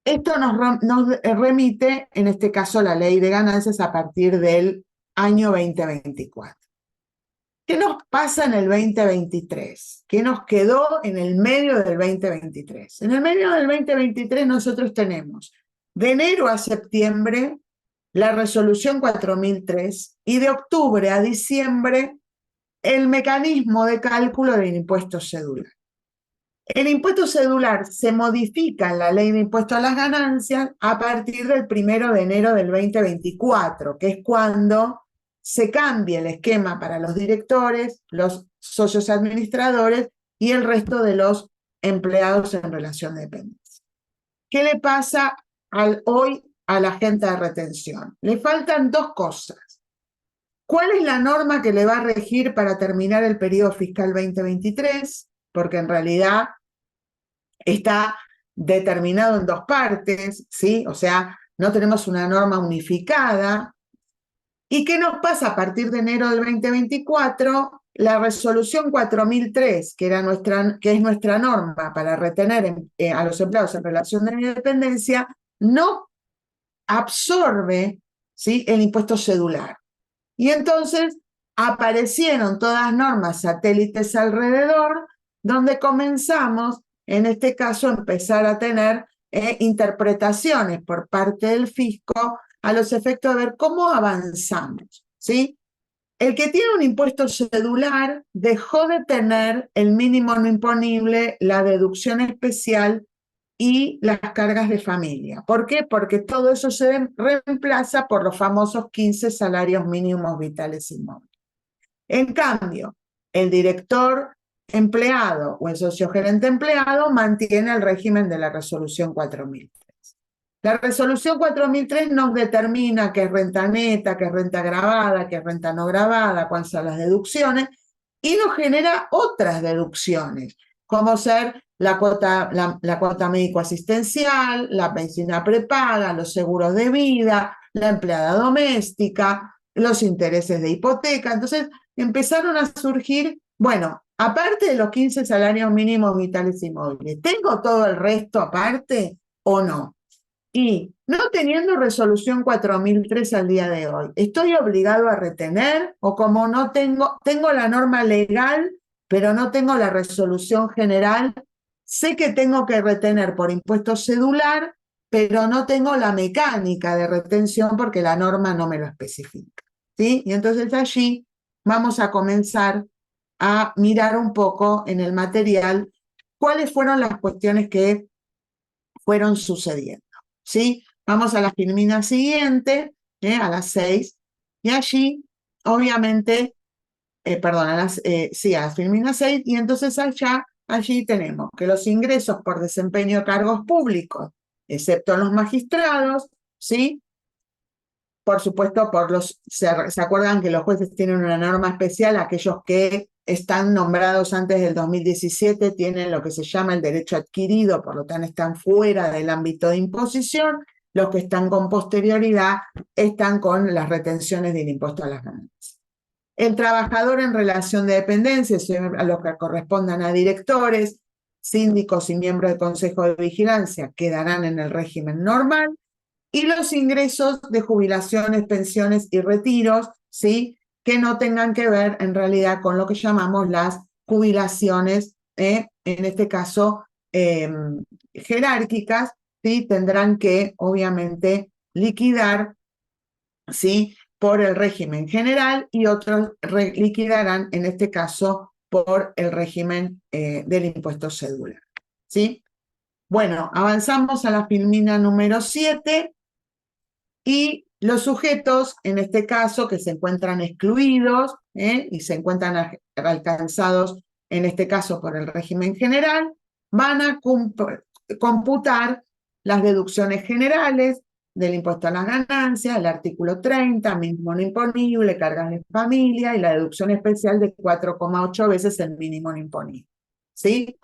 S4: Esto nos remite, en este caso, a la ley de ganancias a partir del año 2024. ¿Qué nos pasa en el 2023? ¿Qué nos quedó en el medio del 2023? En el medio del 2023 nosotros tenemos de enero a septiembre la resolución 4003 y de octubre a diciembre el mecanismo de cálculo del impuesto cedular. El impuesto cedular se modifica en la ley de impuesto a las ganancias a partir del 1 de enero del 2024, que es cuando se cambia el esquema para los directores, los socios administradores y el resto de los empleados en relación de dependencia. ¿Qué le pasa hoy a la agente de retención? Le faltan dos cosas. ¿Cuál es la norma que le va a regir para terminar el periodo fiscal 2023? Porque en realidad está determinado en dos partes, ¿sí? O sea, no tenemos una norma unificada. ¿Y qué nos pasa a partir de enero del 2024? La resolución 4003, que es nuestra norma para retener a los empleados en relación de dependencia, no absorbe, ¿sí?, el impuesto cedular. Y entonces aparecieron todas normas satélites alrededor, donde comenzamos, en este caso, a empezar a tener interpretaciones por parte del fisco a los efectos de ver cómo avanzamos, ¿sí? El que tiene un impuesto cedular dejó de tener el mínimo no imponible, la deducción especial y las cargas de familia. ¿Por qué? Porque todo eso se reemplaza por los famosos 15 salarios mínimos vitales y móviles. En cambio, el director empleado o el sociogerente empleado mantiene el régimen de la resolución 4003. La resolución 4003 nos determina qué es renta neta, qué es renta gravada, qué es renta no gravada, cuáles son las deducciones, y nos genera otras deducciones, como ser la cuota médico-asistencial, la medicina prepaga, los seguros de vida, la empleada doméstica, los intereses de hipoteca. Entonces empezaron a surgir, bueno, aparte de los 15 salarios mínimos vitales y móviles, ¿tengo todo el resto aparte o no? Y no teniendo resolución 4003 al día de hoy, ¿estoy obligado a retener? O como no tengo la norma legal, pero no tengo la resolución general, sé que tengo que retener por impuesto cedular, pero no tengo la mecánica de retención porque la norma no me lo especifica, ¿sí? Y entonces allí vamos a comenzar a mirar un poco en el material cuáles fueron las cuestiones que fueron sucediendo, ¿sí? Vamos a la filmina siguiente, a las 6, y allí, obviamente, a la filmina 6, y entonces allí tenemos que los ingresos por desempeño de cargos públicos, excepto los magistrados, ¿sí? Por supuesto, se acuerdan que los jueces tienen una norma especial, aquellos que están nombrados antes del 2017 tienen lo que se llama el derecho adquirido, por lo tanto están fuera del ámbito de imposición. Los que están con posterioridad están con las retenciones del impuesto a las ganancias. El trabajador en relación de dependencia, a los que correspondan a directores, síndicos y miembros del Consejo de Vigilancia, quedarán en el régimen normal. Y los ingresos de jubilaciones, pensiones y retiros, ¿sí?, que no tengan que ver en realidad con lo que llamamos las jubilaciones, en este caso jerárquicas, ¿sí?, tendrán que obviamente liquidar ¿sí? Por el régimen general y otros liquidarán, en este caso, por el régimen del impuesto cedular, ¿sí? Bueno, avanzamos a la filmina número 7 y los sujetos, en este caso, que se encuentran excluidos y se encuentran alcanzados, en este caso, por el régimen general, van a computar las deducciones generales del impuesto a las ganancias, el artículo 30, mínimo no imponible, cargas de familia y la deducción especial de 4,8 veces el mínimo no imponible, ¿sí?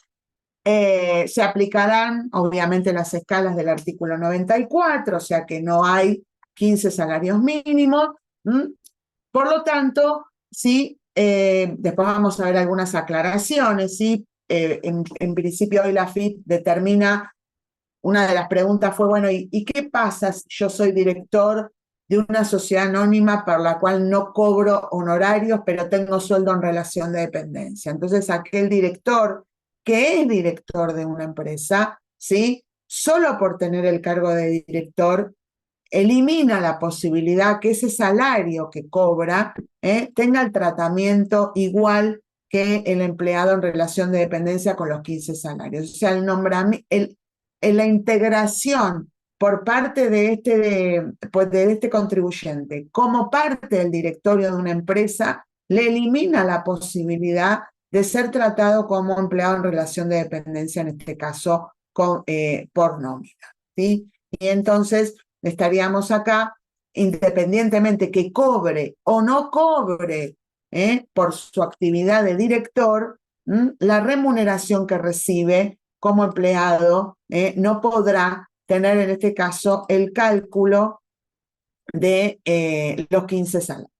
S4: Se aplicarán, obviamente, las escalas del artículo 94, o sea que no hay 15 salarios mínimos. Por lo tanto, sí, después vamos a ver algunas aclaraciones, ¿sí? En principio hoy la FIP determina, una de las preguntas fue, bueno, ¿y qué pasa si yo soy director de una sociedad anónima por la cual no cobro honorarios, pero tengo sueldo en relación de dependencia? Entonces, aquel director que es director de una empresa, ¿sí? Solo por tener el cargo de director, elimina la posibilidad que ese salario que cobra tenga el tratamiento igual que el empleado en relación de dependencia con los 15 salarios. O sea, la integración por parte de este contribuyente como parte del directorio de una empresa le elimina la posibilidad de ser tratado como empleado en relación de dependencia, en este caso por nómina, ¿sí? Y entonces estaríamos acá, independientemente que cobre o no cobre por su actividad de director, la remuneración que recibe como empleado no podrá tener en este caso el cálculo de los 15 salarios.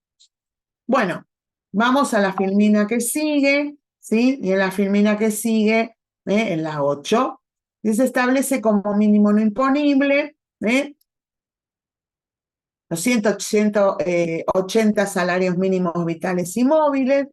S4: Bueno, vamos a la filmina que sigue, ¿sí? Y en la filmina que sigue, en la 8, se establece como mínimo no imponible los 180 salarios mínimos vitales y móviles,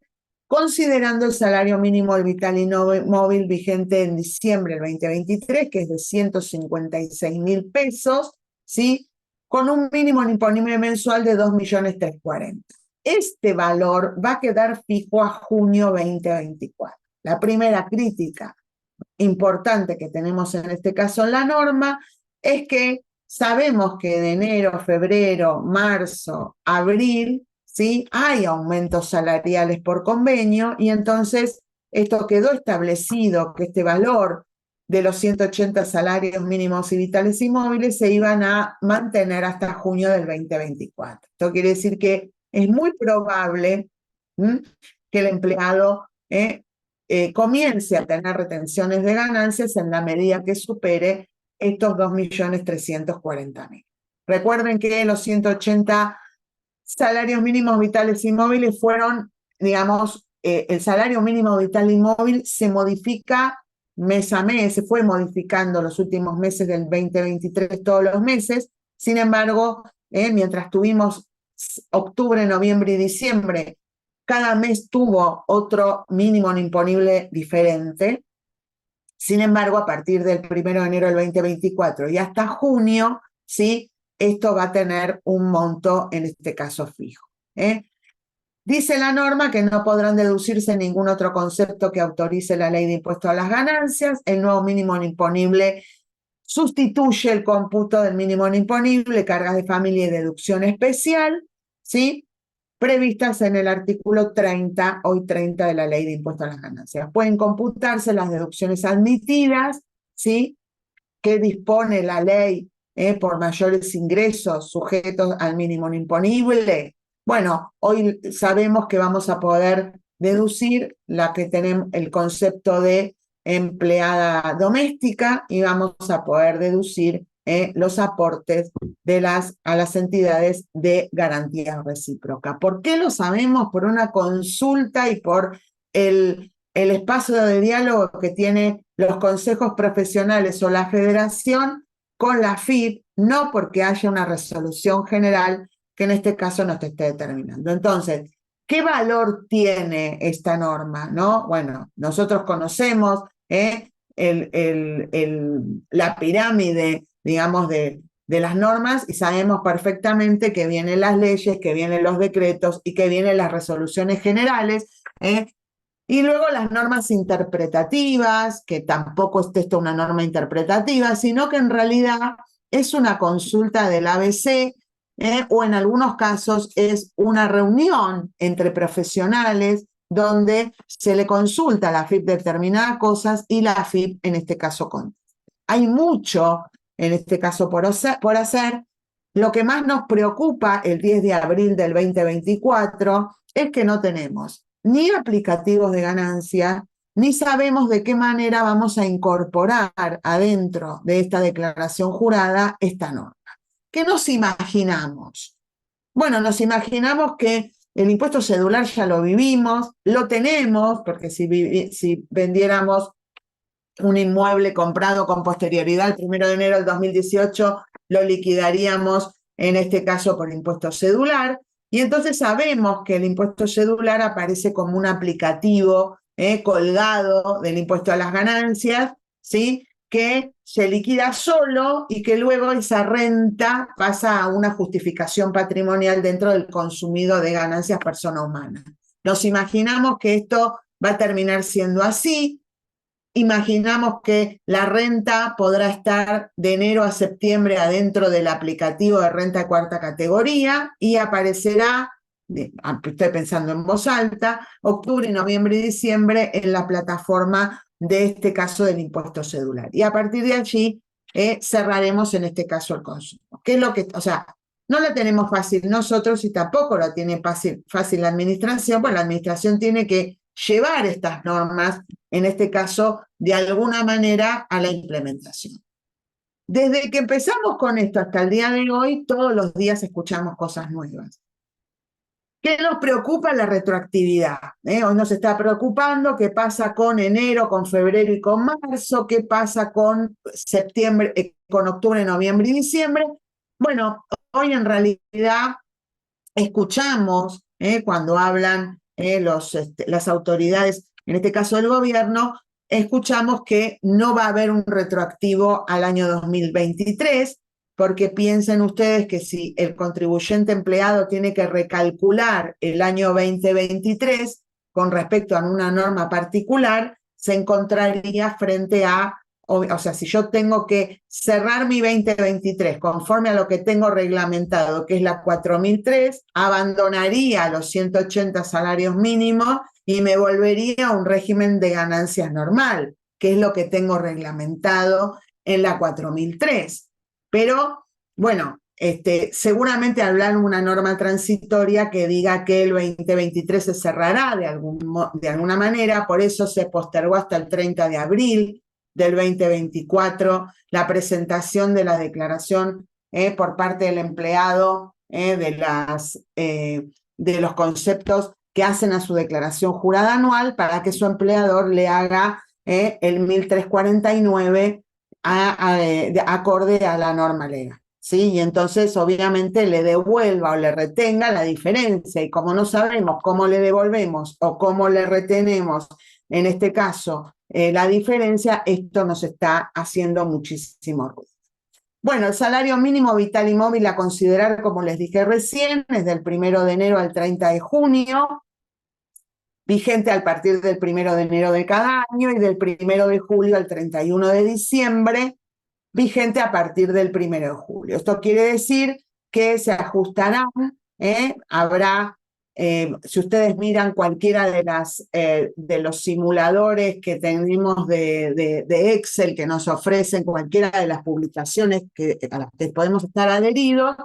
S4: considerando el salario mínimo vital y móvil vigente en diciembre del 2023, que es de 156.000 pesos, ¿sí? Con un mínimo imponible mensual de 2.340.000. Este valor va a quedar fijo a junio 2024. La primera crítica importante que tenemos en este caso en la norma es que sabemos que de enero, febrero, marzo, abril, ¿sí? Hay aumentos salariales por convenio y entonces esto quedó establecido que este valor de los 180 salarios mínimos y vitales y móviles se iban a mantener hasta junio del 2024. Esto quiere decir que es muy probable que el empleado comience a tener retenciones de ganancias en la medida que supere estos 2.340.000. Recuerden que los 180 salarios mínimos vitales y móviles fueron, digamos, el salario mínimo vital y móvil se modifica mes a mes, se fue modificando los últimos meses del 2023 todos los meses. Sin embargo, mientras tuvimos octubre, noviembre y diciembre, cada mes tuvo otro mínimo no imponible diferente. Sin embargo, a partir del 1 de enero del 2024 y hasta junio, ¿sí? Esto va a tener un monto, en este caso, fijo. Dice la norma que no podrán deducirse ningún otro concepto que autorice la ley de impuesto a las ganancias. El nuevo mínimo no imponible sustituye el cómputo del mínimo no imponible, cargas de familia y deducción especial, ¿sí? Previstas en el artículo 30, hoy 30 de la ley de impuesto a las ganancias. Pueden computarse las deducciones admitidas, ¿sí? Que dispone la ley por mayores ingresos sujetos al mínimo no imponible. Bueno, hoy sabemos que vamos a poder deducir la que tenemos el concepto de empleada doméstica y vamos a poder deducir los aportes a las entidades de garantía recíproca. ¿Por qué lo sabemos? Por una consulta y por el espacio de diálogo que tiene los consejos profesionales o la federación con la FIP, no porque haya una resolución general que en este caso nos esté determinando. Entonces, ¿qué valor tiene esta norma? ¿No? Bueno, nosotros conocemos la pirámide, digamos, de de las normas y sabemos perfectamente que vienen las leyes, que vienen los decretos y que vienen las resoluciones generales, y luego las normas interpretativas, que tampoco es esto una norma interpretativa, sino que en realidad es una consulta del ABC, o en algunos casos es una reunión entre profesionales donde se le consulta a la AFIP determinadas cosas y la AFIP en este caso contesta. Hay mucho en este caso por hacer. Lo que más nos preocupa el 10 de abril del 2024 es que no tenemos ni aplicativos de ganancia, ni sabemos de qué manera vamos a incorporar adentro de esta declaración jurada esta norma. ¿Qué nos imaginamos? Bueno, nos imaginamos que el impuesto cedular ya lo vivimos, lo tenemos, porque si vendiéramos un inmueble comprado con posterioridad al 1 de enero del 2018, lo liquidaríamos en este caso por impuesto cedular, y entonces sabemos que el impuesto cedular aparece como un aplicativo colgado del impuesto a las ganancias, ¿sí? Que se liquida solo y que luego esa renta pasa a una justificación patrimonial dentro del consumido de ganancias persona humana. Nos imaginamos que esto va a terminar siendo así. Imaginamos que la renta podrá estar de enero a septiembre adentro del aplicativo de renta de cuarta categoría y aparecerá, estoy pensando en voz alta, octubre, noviembre y diciembre en la plataforma de este caso del impuesto cedular. Y a partir de allí cerraremos en este caso el consumo. ¿Qué es lo que, o sea, no la tenemos fácil nosotros y tampoco la tiene fácil la administración, pues la administración tiene que llevar estas normas, en este caso, de alguna manera a la implementación. Desde que empezamos con esto hasta el día de hoy, todos los días escuchamos cosas nuevas. ¿Qué nos preocupa? La retroactividad. Hoy nos está preocupando qué pasa con enero, con febrero y con marzo, qué pasa con septiembre, con octubre, noviembre y diciembre. Bueno, hoy en realidad escuchamos cuando hablan las autoridades, en este caso el gobierno, escuchamos que no va a haber un retroactivo al año 2023, porque piensen ustedes que si el contribuyente empleado tiene que recalcular el año 2023 con respecto a una norma particular, se encontraría frente a, o sea, si yo tengo que cerrar mi 2023 conforme a lo que tengo reglamentado, que es la 4003, abandonaría los 180 salarios mínimos y me volvería a un régimen de ganancias normal, que es lo que tengo reglamentado en la 4003. Pero, bueno, seguramente hablan una norma transitoria que diga que el 2023 se cerrará de alguna manera, por eso se postergó hasta el 30 de abril del 2024 la presentación de la declaración por parte del empleado de los conceptos que hacen a su declaración jurada anual para que su empleador le haga el 1349 acorde a la norma legal, ¿sí? Y entonces obviamente le devuelva o le retenga la diferencia, y como no sabemos cómo le devolvemos o cómo le retenemos, en este caso, la diferencia, esto nos está haciendo muchísimo ruido. Bueno, el salario mínimo vital y móvil a considerar, como les dije recién, es del 1 de enero al 30 de junio, vigente a partir del 1 de enero de cada año y del 1 de julio al 31 de diciembre, vigente a partir del 1 de julio. Esto quiere decir que se ajustarán, habrá, si ustedes miran cualquiera de los simuladores que tenemos de Excel que nos ofrecen cualquiera de las publicaciones a las que podemos estar adheridos,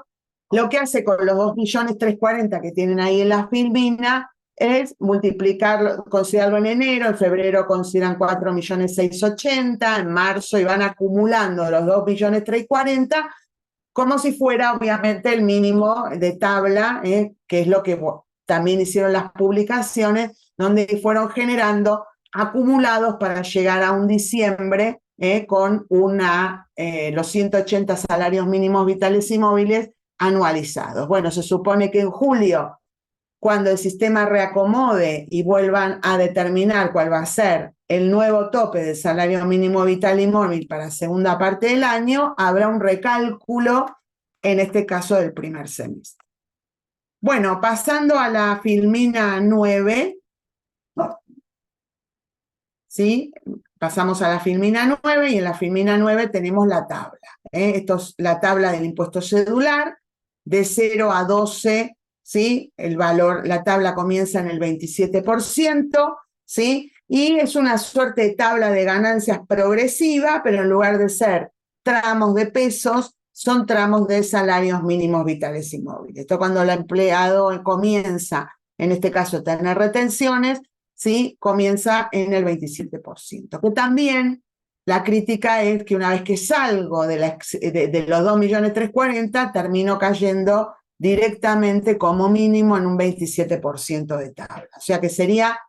S4: lo que hace con los 2.340.000 que tienen ahí en la Filmina es multiplicarlo, considerarlo en enero, en febrero consideran 4.680.000, en marzo, y van acumulando los 2.340.000 como si fuera obviamente el mínimo de tabla, que es lo que también hicieron las publicaciones, donde fueron generando acumulados para llegar a un diciembre con los 180 salarios mínimos vitales y móviles anualizados. Bueno, se supone que en julio, cuando el sistema reacomode y vuelvan a determinar cuál va a ser el nuevo tope del salario mínimo vital y móvil para segunda parte del año, habrá un recálculo, en este caso del primer semestre. Bueno, pasando a la filmina 9, ¿sí? Pasamos a la filmina 9 y en la filmina 9 tenemos la tabla. Esto es la tabla del impuesto cedular, de 0 a 12, ¿sí? El valor, la tabla comienza en el 27%, ¿sí? Y es una suerte de tabla de ganancias progresiva, pero en lugar de ser tramos de pesos, son tramos de salarios mínimos vitales y móviles. Esto cuando el empleado comienza, en este caso, a tener retenciones, ¿sí? Comienza en el 27%. Que también la crítica es que una vez que salgo de los 2.340.000, termino cayendo directamente como mínimo en un 27% de tabla. O sea que sería,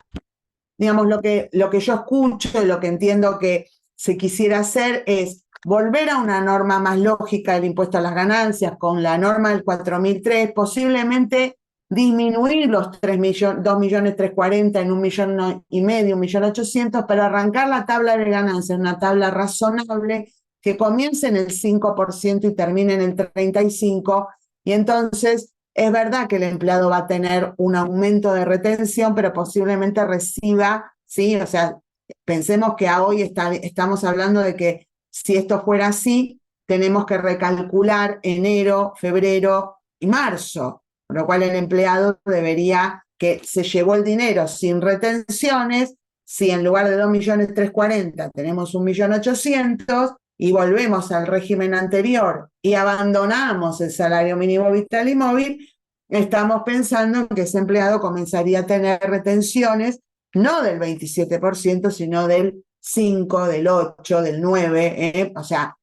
S4: digamos, lo que yo escucho y lo que entiendo que se quisiera hacer es volver a una norma más lógica del impuesto a las ganancias, con la norma del 4.003, posiblemente disminuir los 2.340.000 en 1.500.000, 1.800.000, para arrancar la tabla de ganancias, una tabla razonable que comience en el 5% y termine en el 35%, y entonces es verdad que el empleado va a tener un aumento de retención, pero posiblemente reciba, ¿sí? O sea, pensemos que hoy estamos hablando de que si esto fuera así, tenemos que recalcular enero, febrero y marzo, con lo cual el empleado debería, que se llevó el dinero sin retenciones, si en lugar de 2.340.000 tenemos 1.800.000 y volvemos al régimen anterior y abandonamos el salario mínimo vital y móvil, estamos pensando que ese empleado comenzaría a tener retenciones no del 27%, sino del 5, del 8, del 9, o sea,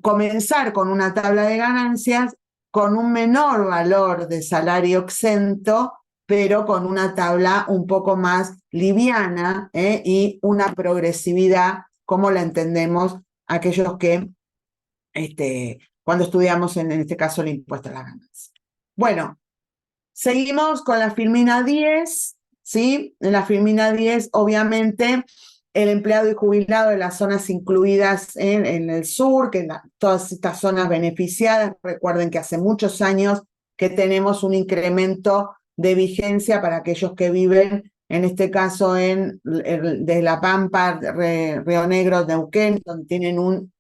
S4: comenzar con una tabla de ganancias con un menor valor de salario exento, pero con una tabla un poco más liviana, y una progresividad como la entendemos aquellos que cuando estudiamos en este caso el impuesto a las ganancias. Bueno, seguimos con la filmina 10, ¿sí? En la filmina 10, obviamente, el empleado y jubilado de las zonas incluidas en el sur, que todas estas zonas beneficiadas, recuerden que hace muchos años que tenemos un incremento de vigencia para aquellos que viven, en este caso, de La Pampa, Río Negro, Neuquén, donde tienen un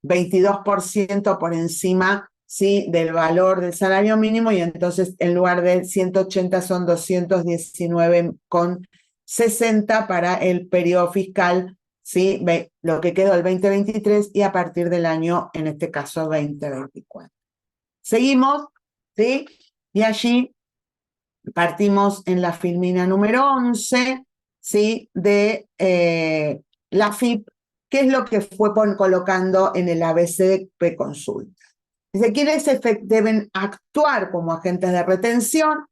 S4: 22% por encima, ¿sí? Del valor del salario mínimo, y entonces en lugar de 180 son 219,60 para el periodo fiscal, ¿sí? Lo que quedó el 2023 y a partir del año, en este caso, 2024. Seguimos, ¿sí? Y allí partimos en la filmina número 11, ¿sí? De la FIP, que es lo que fue colocando en el ABC de preconsulta. Dice, ¿quiénes deben actuar como agentes de retención?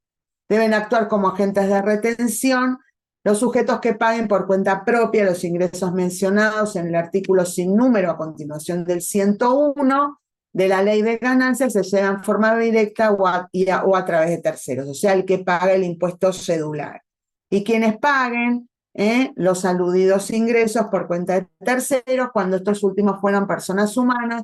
S4: Deben actuar como agentes de retención los sujetos que paguen por cuenta propia los ingresos mencionados en el artículo sin número a continuación del 101 de la Ley de Ganancias, se llevan en forma directa o a través de terceros, o sea, el que paga el impuesto cedular. Y quienes paguen los aludidos ingresos por cuenta de terceros, cuando estos últimos fueran personas humanas,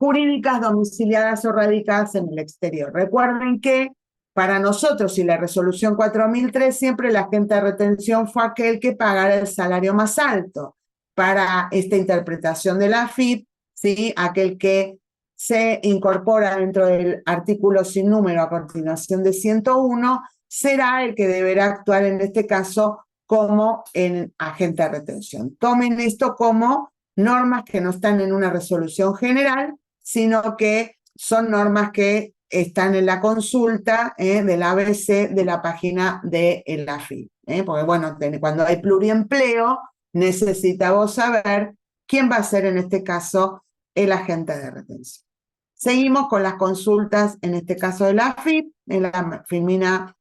S4: jurídicas, domiciliadas o radicadas en el exterior. Recuerden que para nosotros y la resolución 4003, siempre el agente de retención fue aquel que pagara el salario más alto. Para esta interpretación de la AFIP, ¿sí? Aquel que se incorpora dentro del artículo sin número a continuación de 101, será el que deberá actuar en este caso como en agente de retención. Tomen esto como normas que no están en una resolución general, sino que son normas que están en la consulta del ABC de la página de la AFIP. Porque bueno, cuando hay pluriempleo, necesitamos saber quién va a ser en este caso el agente de retención. Seguimos con las consultas, en este caso de la AFIP, en la filmina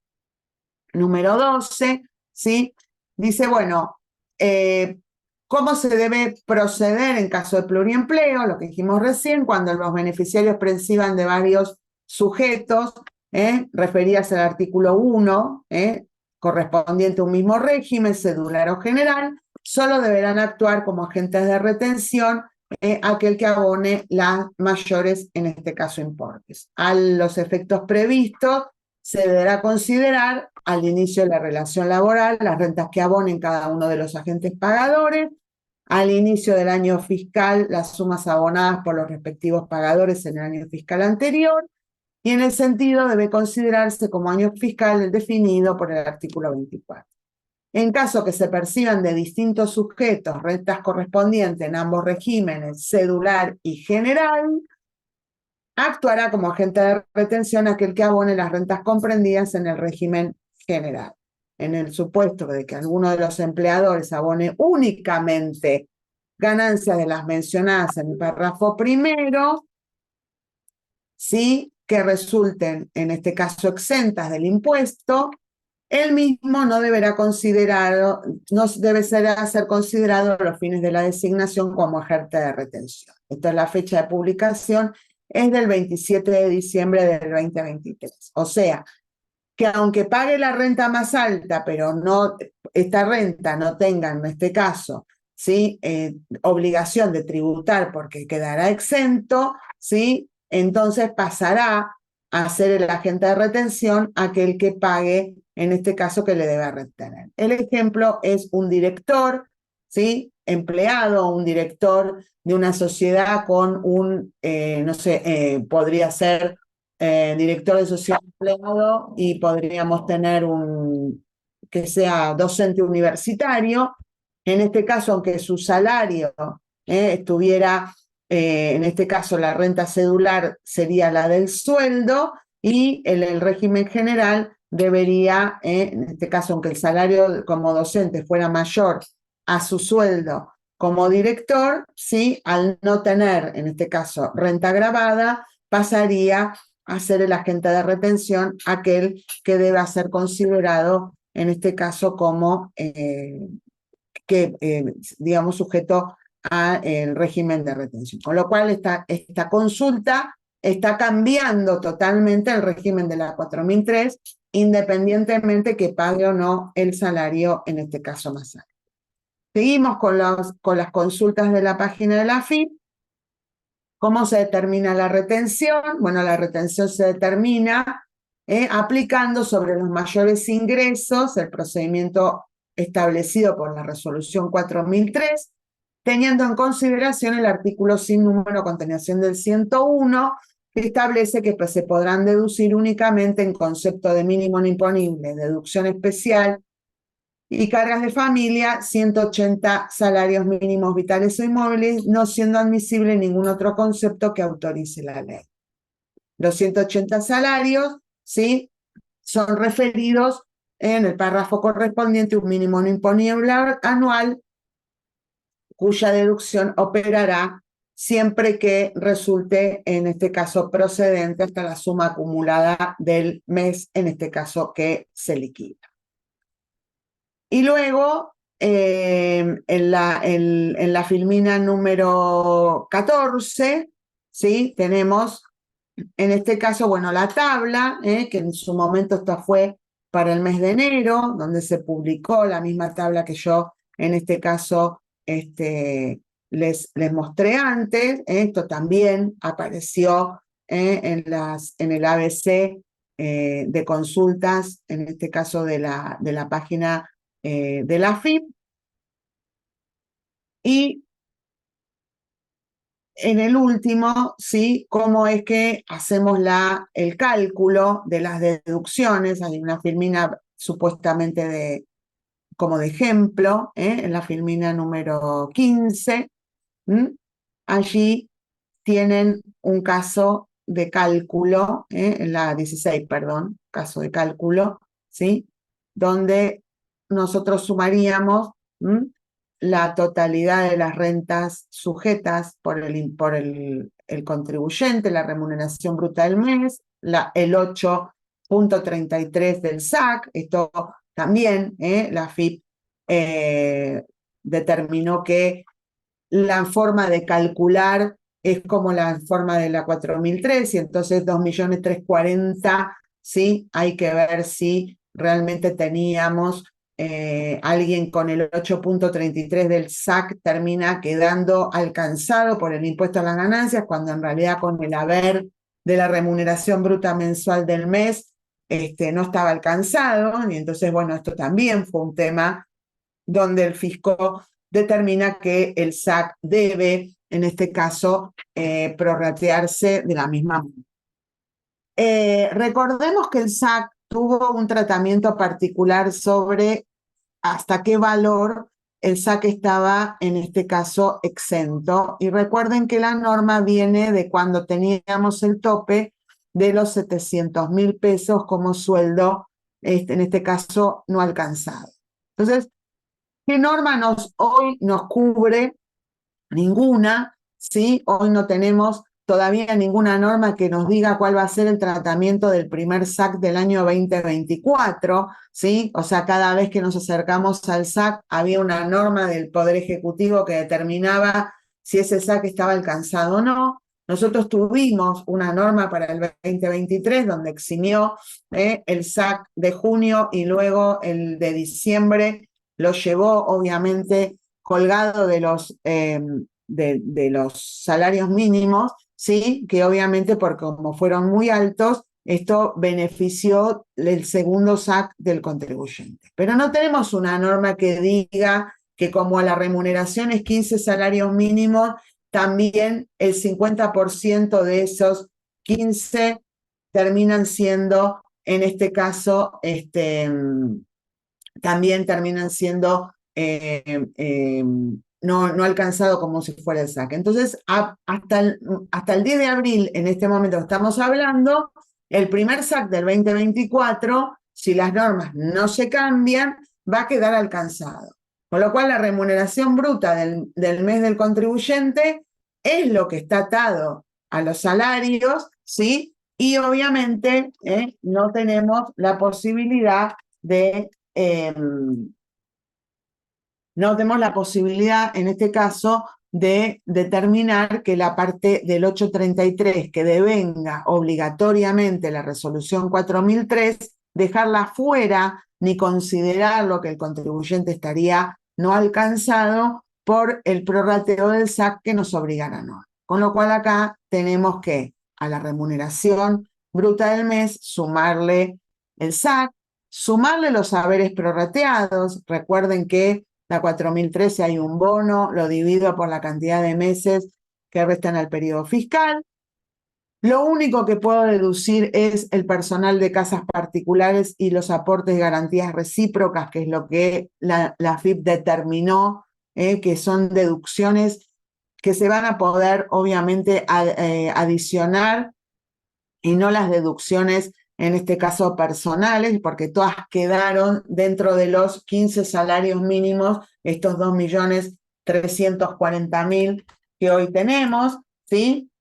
S4: número 12, ¿sí? Dice, bueno, ¿cómo se debe proceder en caso de pluriempleo? Lo que dijimos recién, cuando los beneficiarios perciban de varios sujetos, referidas al artículo 1, correspondiente a un mismo régimen, cedular o general, solo deberán actuar como agentes de retención aquel que abone las mayores, en este caso, importes. A los efectos previstos, se deberá considerar al inicio de la relación laboral las rentas que abonen cada uno de los agentes pagadores, al inicio del año fiscal las sumas abonadas por los respectivos pagadores en el año fiscal anterior, y en el sentido debe considerarse como año fiscal el definido por el artículo 24. En caso que se perciban de distintos sujetos rentas correspondientes en ambos regímenes, cedular y general, actuará como agente de retención aquel que abone las rentas comprendidas en el régimen general. En el supuesto de que alguno de los empleadores abone únicamente ganancias de las mencionadas en el párrafo primero, ¿sí?, que resulten, en este caso, exentas del impuesto, el mismo no deberá ser considerado a los fines de la designación como agente de retención. Esta es la fecha de publicación, es del 27 de diciembre del 2023. O sea, que aunque pague la renta más alta, pero no, esta renta no tenga, en este caso, ¿sí?, obligación de tributar porque quedará exento, ¿sí?, entonces pasará a ser el agente de retención aquel que pague, en este caso, que le debe retener. El ejemplo es un director, ¿sí?, empleado, un director de una sociedad con un, no sé, podría ser director de sociedad empleado, y podríamos tener un que sea docente universitario. En este caso, aunque su salario estuviera, en este caso la renta cedular sería la del sueldo, y el régimen general debería, en este caso, aunque el salario como docente fuera mayor a su sueldo como director, ¿sí?, al no tener, en este caso, renta gravada, pasaría a ser el agente de retención aquel que deba ser considerado, en este caso, como digamos, sujeto al régimen de retención. Con lo cual, esta consulta está cambiando totalmente el régimen de la 4003, independientemente que pague o no el salario, en este caso, más alto. Seguimos con las consultas de la página de la AFIP. ¿Cómo se determina la retención? Bueno, la retención se determina aplicando sobre los mayores ingresos el procedimiento establecido por la resolución 4003, teniendo en consideración el artículo sin número continuación del 101, que establece que se podrán deducir únicamente en concepto de mínimo no imponible, deducción especial y cargas de familia, 180 salarios mínimos vitales o inmóviles, no siendo admisible ningún otro concepto que autorice la ley. Los 180 salarios, ¿sí?, son referidos en el párrafo correspondiente a un mínimo no imponible anual, cuya deducción operará siempre que resulte, en este caso, procedente hasta la suma acumulada del mes, en este caso, que se liquida. Y luego, en la filmina número 14, ¿sí?, tenemos, en este caso, bueno, la tabla, que en su momento esta fue para el mes de enero, donde se publicó la misma tabla que yo, en este caso, les mostré antes. Esto también apareció en el ABC de consultas, en este caso de la página de la AFIP. Y en el último, ¿sí?, cómo es que hacemos el cálculo de las deducciones. Hay una filmina supuestamente como de ejemplo, en la filmina número 15. Allí tienen un caso de cálculo, en la 16, perdón, caso de cálculo, ¿sí?, donde nosotros sumaríamos la totalidad de las rentas sujetas por el contribuyente, la remuneración bruta del mes, el 8.33 del SAC. Esto también, la AFIP determinó que la forma de calcular es como la forma de la 4003, y entonces 2.340.000, ¿sí?, hay que ver si realmente teníamos alguien con el 8.33 del SAC termina quedando alcanzado por el impuesto a las ganancias, cuando en realidad con el haber de la remuneración bruta mensual del mes no estaba alcanzado, y entonces, bueno, esto también fue un tema donde el fisco determina que el SAC debe, en este caso, prorratearse de la misma manera. Recordemos que el SAC tuvo un tratamiento particular sobre hasta qué valor el SAC estaba, en este caso, exento. Y recuerden que la norma viene de cuando teníamos el tope de los 700.000 pesos como sueldo, en este caso, no alcanzado. Entonces, ¿qué norma hoy nos cubre? Ninguna, ¿sí? Hoy no tenemos todavía ninguna norma que nos diga cuál va a ser el tratamiento del primer SAC del año 2024, ¿sí? O sea, cada vez que nos acercamos al SAC había una norma del Poder Ejecutivo que determinaba si ese SAC estaba alcanzado o no. Nosotros tuvimos una norma para el 2023 donde eximió el SAC de junio y luego el de diciembre lo llevó obviamente colgado de los salarios mínimos, ¿sí? Que obviamente, porque como fueron muy altos, esto benefició el segundo SAC del contribuyente. Pero no tenemos una norma que diga que como la remuneración es 15 salarios mínimos, también el 50% de esos 15 terminan siendo, en este caso, también terminan siendo no alcanzado como si fuera el SAC. Entonces, hasta el 10 de abril, en este momento estamos hablando, el primer SAC del 2024, si las normas no se cambian, va a quedar alcanzado. Con lo cual, la remuneración bruta del mes del contribuyente es lo que está atado a los salarios, ¿sí? Y obviamente no tenemos la posibilidad de no tenemos la posibilidad, en este caso, de determinar que la parte del 833 que devenga obligatoriamente la resolución 4003, dejarla fuera ni considerar lo que el contribuyente estaría no alcanzado por el prorrateo del SAC que nos obligan a no. Con lo cual acá tenemos que a la remuneración bruta del mes sumarle el SAC, sumarle los haberes prorrateados. Recuerden que la 4013 hay un bono, lo divido por la cantidad de meses que restan al periodo fiscal. Lo único que puedo deducir es el personal de casas particulares y los aportes de garantías recíprocas, que es lo que la AFIP determinó, que son deducciones que se van a poder obviamente adicionar y no las deducciones, en este caso personales, porque todas quedaron dentro de los 15 salarios mínimos, estos 2.340.000 que hoy tenemos, ¿sí?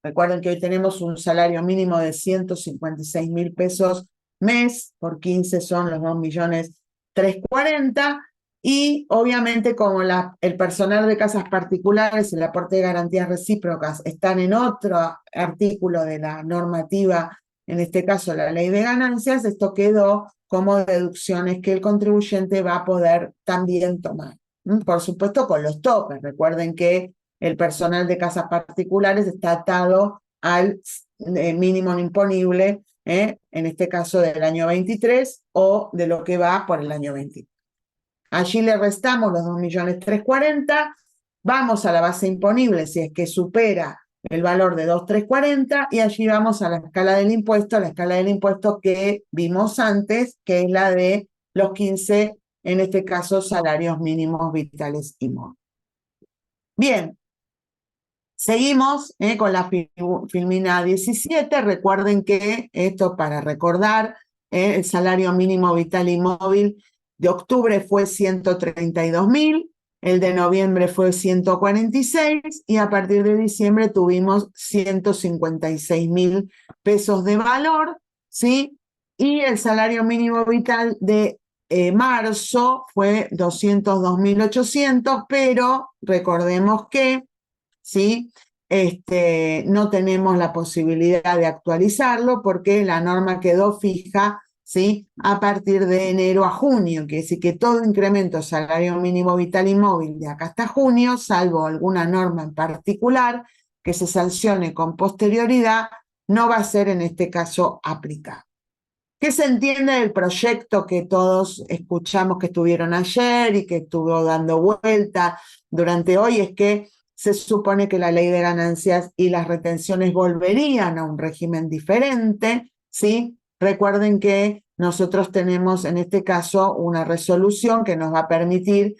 S4: Recuerden que hoy tenemos un salario mínimo de 156.000 pesos mes, por 15 son los 2.340.000, y obviamente como el personal de casas particulares, el aporte de garantías recíprocas están en otro artículo de la normativa, en este caso la ley de ganancias, esto quedó como deducciones que el contribuyente va a poder también tomar. Por supuesto con los topes, recuerden que el personal de casas particulares está atado al mínimo imponible, en este caso del año 23 o de lo que va por el año 23. Allí le restamos los 2.340.000, vamos a la base imponible si es que supera el valor de 2.340 y allí vamos a la escala del impuesto que vimos antes, que es la de los 15, en este caso, salarios mínimos vitales y móviles. Bien, seguimos con la filmina 17. Recuerden que esto para recordar, el salario mínimo vital y móvil de octubre fue 132.000, el de noviembre fue 146 y a partir de diciembre tuvimos 156.000 pesos de valor, ¿sí? Y el salario mínimo vital de marzo fue 202.800, pero recordemos que, ¿sí? No tenemos la posibilidad de actualizarlo porque la norma quedó fija ¿sí? A partir de enero a junio, que es decir que todo incremento salario mínimo vital y móvil de acá hasta junio, salvo alguna norma en particular que se sancione con posterioridad, no va a ser en este caso aplicado. ¿Qué se entiende del proyecto que todos escuchamos que estuvieron ayer y que estuvo dando vuelta durante hoy? Es que se supone que la ley de ganancias y las retenciones volverían a un régimen diferente, ¿sí? Recuerden que nosotros tenemos en este caso una resolución que nos va a permitir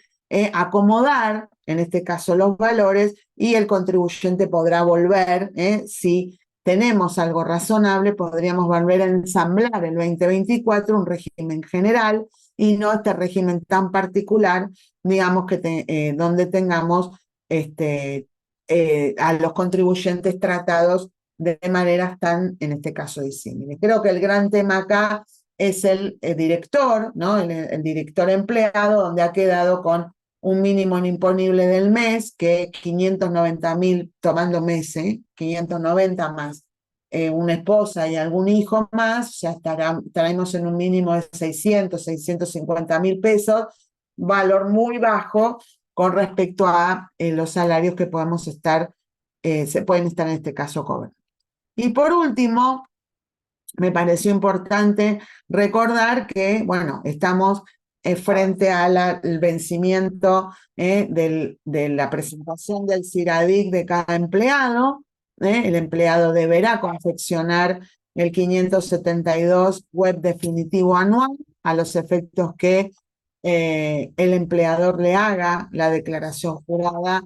S4: acomodar, en este caso, los valores y el contribuyente podrá volver, si tenemos algo razonable, podríamos volver a ensamblar el 2024 un régimen general y no este régimen tan particular, digamos, que donde tengamos a los contribuyentes tratados de maneras tan, en este caso, disímiles. Creo que el gran tema acá es el director, ¿no? El director empleado, donde ha quedado con un mínimo imponible del mes, que 590.000, tomando meses, 590 más una esposa y algún hijo más, ya estaremos en un mínimo de 650.000 pesos, valor muy bajo con respecto a los salarios que podamos estar, se pueden estar en este caso cobrando. Y por último, me pareció importante recordar que, bueno, estamos frente al vencimiento de la presentación del CIRADIC de cada empleado. El empleado deberá confeccionar el 572 web definitivo anual a los efectos que el empleador le haga la declaración jurada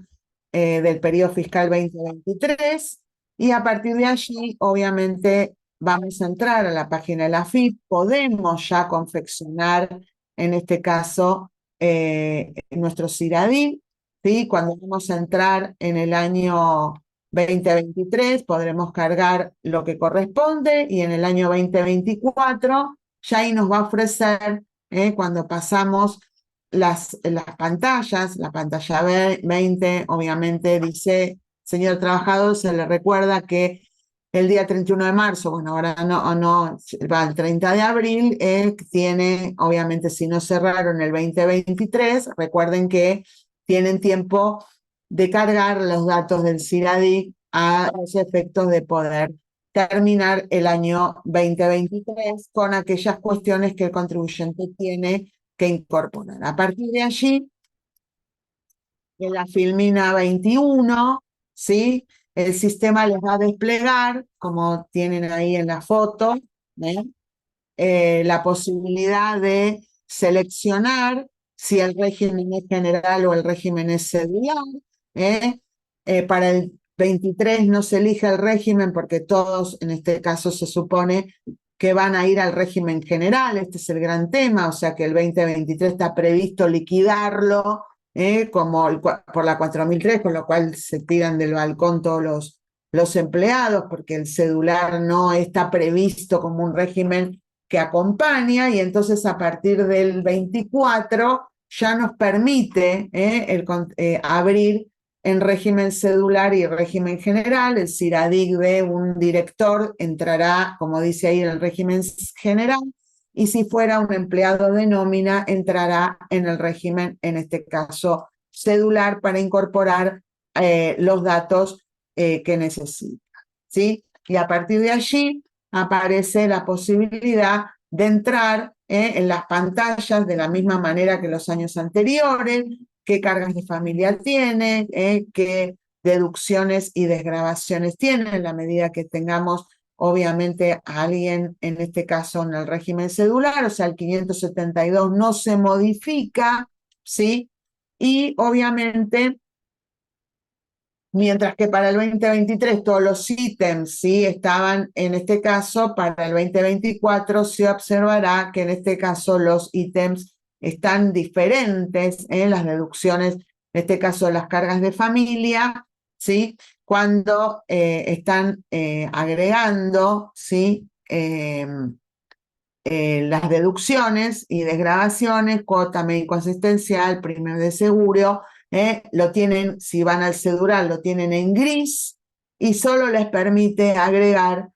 S4: del periodo fiscal 2023 y a partir de allí, obviamente, vamos a entrar a la página de la AFIP, podemos ya confeccionar, en este caso, nuestro CIRADIC, ¿sí? Cuando vamos a entrar en el año 2023, podremos cargar lo que corresponde y en el año 2024 ya ahí nos va a ofrecer, cuando pasamos las pantallas, la pantalla 20, obviamente dice, señor trabajador, se le recuerda que el día 31 de marzo, bueno, ahora no va el 30 de abril, tiene, obviamente, si no cerraron el 2023, recuerden que tienen tiempo de cargar los datos del CIRADIC a los efectos de poder terminar el año 2023 con aquellas cuestiones que el contribuyente tiene que incorporar. A partir de allí, en la Filmina 21, ¿sí? El sistema les va a desplegar, como tienen ahí en la foto, la posibilidad de seleccionar si el régimen es general o el régimen es cedular. Para el 23 no se elige el régimen porque todos, en este caso, se supone que van a ir al régimen general. Este es el gran tema, o sea que el 2023 está previsto liquidarlo como por la 4003, con lo cual se tiran del balcón todos los empleados, porque el cedular no está previsto como un régimen que acompaña, y entonces a partir del 24 ya nos permite abrir en régimen cedular y régimen general. El CIRADIC de un director entrará, como dice ahí, en el régimen general, y si fuera un empleado de nómina, entrará en el régimen, en este caso, cedular, para incorporar los datos que necesita, ¿sí? Y a partir de allí aparece la posibilidad de entrar en las pantallas de la misma manera que los años anteriores, qué cargas de familia tiene, qué deducciones y desgravaciones tiene, en la medida que tengamos obviamente a alguien, en este caso en el régimen cedular, o sea, el 572 no se modifica, ¿sí? Y obviamente, mientras que para el 2023 todos los ítems, ¿sí?, estaban, en este caso, para el 2024 se observará que en este caso los ítems están diferentes, las deducciones, en este caso las cargas de familia, ¿sí?, cuando están agregando, ¿sí?, las deducciones y desgravaciones, cuota médico asistencial, premio de seguro, lo tienen, si van al cedular, lo tienen en gris y solo les permite agregar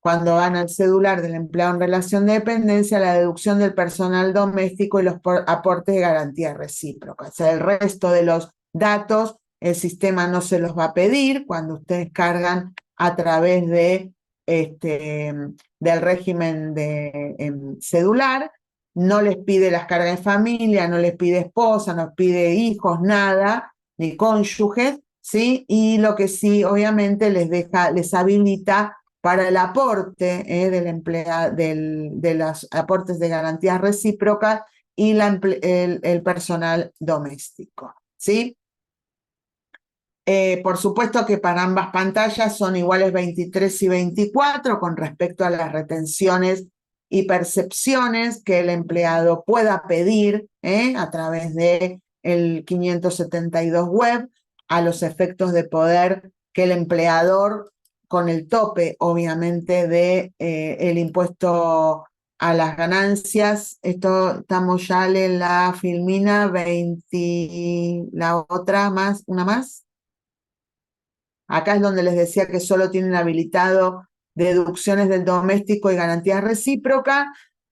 S4: cuando van al celular del empleado en relación de dependencia, la deducción del personal doméstico y los aportes de garantía recíproca. O sea, el resto de los datos, el sistema no se los va a pedir cuando ustedes cargan a través de, del régimen de celular. No les pide las cargas de familia, no les pide esposa, no les pide hijos, nada, ni cónyuges, ¿sí? Y lo que sí, obviamente, les habilita para el aporte de los aportes de garantías recíprocas y el personal doméstico, ¿sí? Por supuesto que para ambas pantallas son iguales 23 y 24 con respecto a las retenciones y percepciones que el empleado pueda pedir a través de el 572 web, a los efectos de poder que el empleador, con el tope obviamente de el impuesto a las ganancias. Esto estamos ya en la Filmina 20, la otra más, una más. Acá es donde les decía que solo tienen habilitado deducciones del doméstico y garantías recíprocas,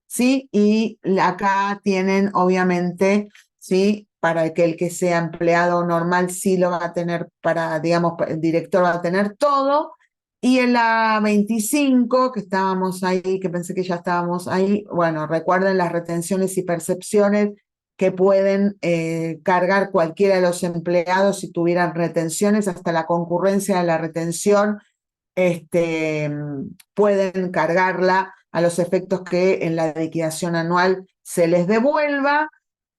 S4: ¿sí? Y acá tienen, obviamente, ¿sí? Para que el que sea empleado normal sí lo va a tener digamos, el director va a tener todo. Y en la 25, que estábamos ahí, que pensé que ya estábamos ahí, bueno, recuerden las retenciones y percepciones que pueden cargar cualquiera de los empleados si tuvieran retenciones, hasta la concurrencia de la retención, pueden cargarla a los efectos que en la liquidación anual se les devuelva.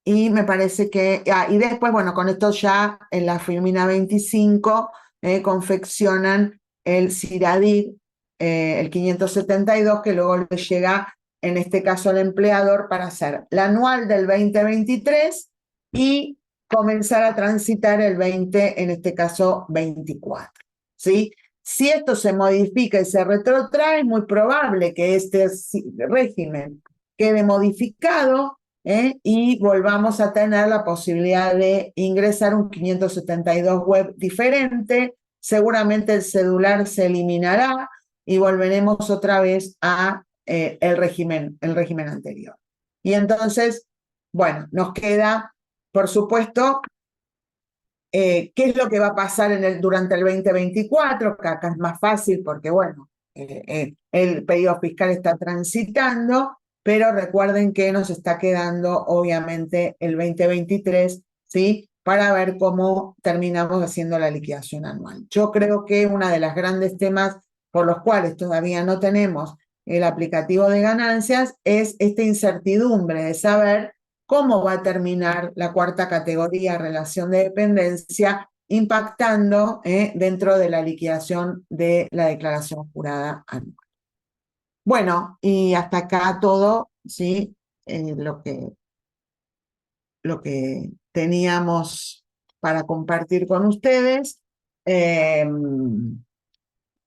S4: Y me parece que, y después, bueno, con esto ya en la Filmina 25 confeccionan el CIRADID, el 572, que luego le llega en este caso al empleador para hacer la anual del 2023 y comenzar a transitar el 20, en este caso 24, ¿sí? Si esto se modifica y se retrotrae, es muy probable que este régimen quede modificado y volvamos a tener la posibilidad de ingresar un 572 web diferente. Seguramente el celular se eliminará y volveremos otra vez a el régimen anterior. Y entonces, bueno, nos queda, por supuesto, qué es lo que va a pasar durante el 2024, que acá es más fácil porque, bueno, el pedido fiscal está transitando, pero recuerden que nos está quedando, obviamente, el 2023, ¿sí? Para ver cómo terminamos haciendo la liquidación anual. Yo creo que uno de los grandes temas por los cuales todavía no tenemos el aplicativo de ganancias es esta incertidumbre de saber cómo va a terminar la cuarta categoría, relación de dependencia, impactando dentro de la liquidación de la declaración jurada anual. Bueno, y hasta acá todo, ¿sí? Lo que teníamos para compartir con ustedes. Creo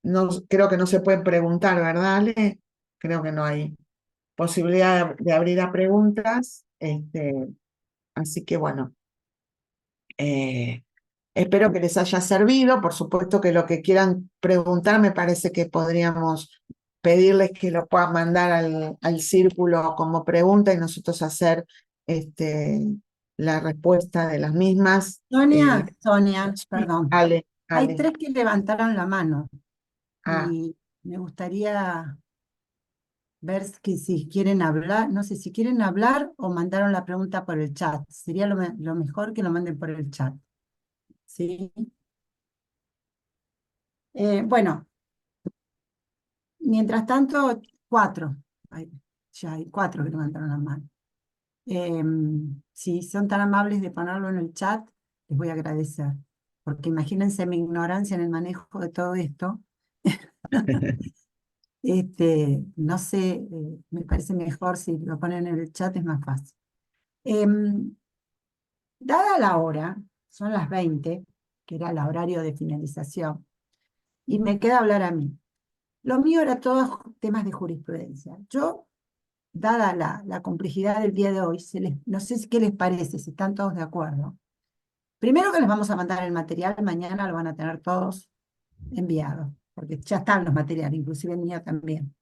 S4: que no se puede preguntar, ¿verdad, Ale? Creo que no hay posibilidad de abrir a preguntas. Así que bueno, espero que les haya servido. Por supuesto que lo que quieran preguntar, me parece que podríamos pedirles que lo puedan mandar al círculo como pregunta y nosotros hacer la respuesta de las mismas.
S1: Sonia,
S4: Sí,
S1: perdón.
S4: Ale.
S1: Hay 3 que levantaron la mano
S4: Ah,
S1: y me gustaría ver si quieren hablar, no sé si quieren hablar o mandaron la pregunta por el chat. Sería lo mejor que lo manden por el chat. ¿Sí? Bueno, mientras tanto, 4. Ya hay 4 que levantaron la mano. Si son tan amables de ponerlo en el chat, les voy a agradecer. Porque imagínense mi ignorancia en el manejo de todo esto. No sé, me parece mejor si lo ponen en el chat, es más fácil. Dada la hora, son las 20, que era el horario de finalización, y me queda hablar a mí. Lo mío era todos temas de jurisprudencia. Yo, dada la complejidad del día de hoy, no sé qué les parece, si están todos de acuerdo. Primero que les vamos a mandar el material, mañana lo van a tener todos enviado. porque ya están los materiales, inclusive el mío también,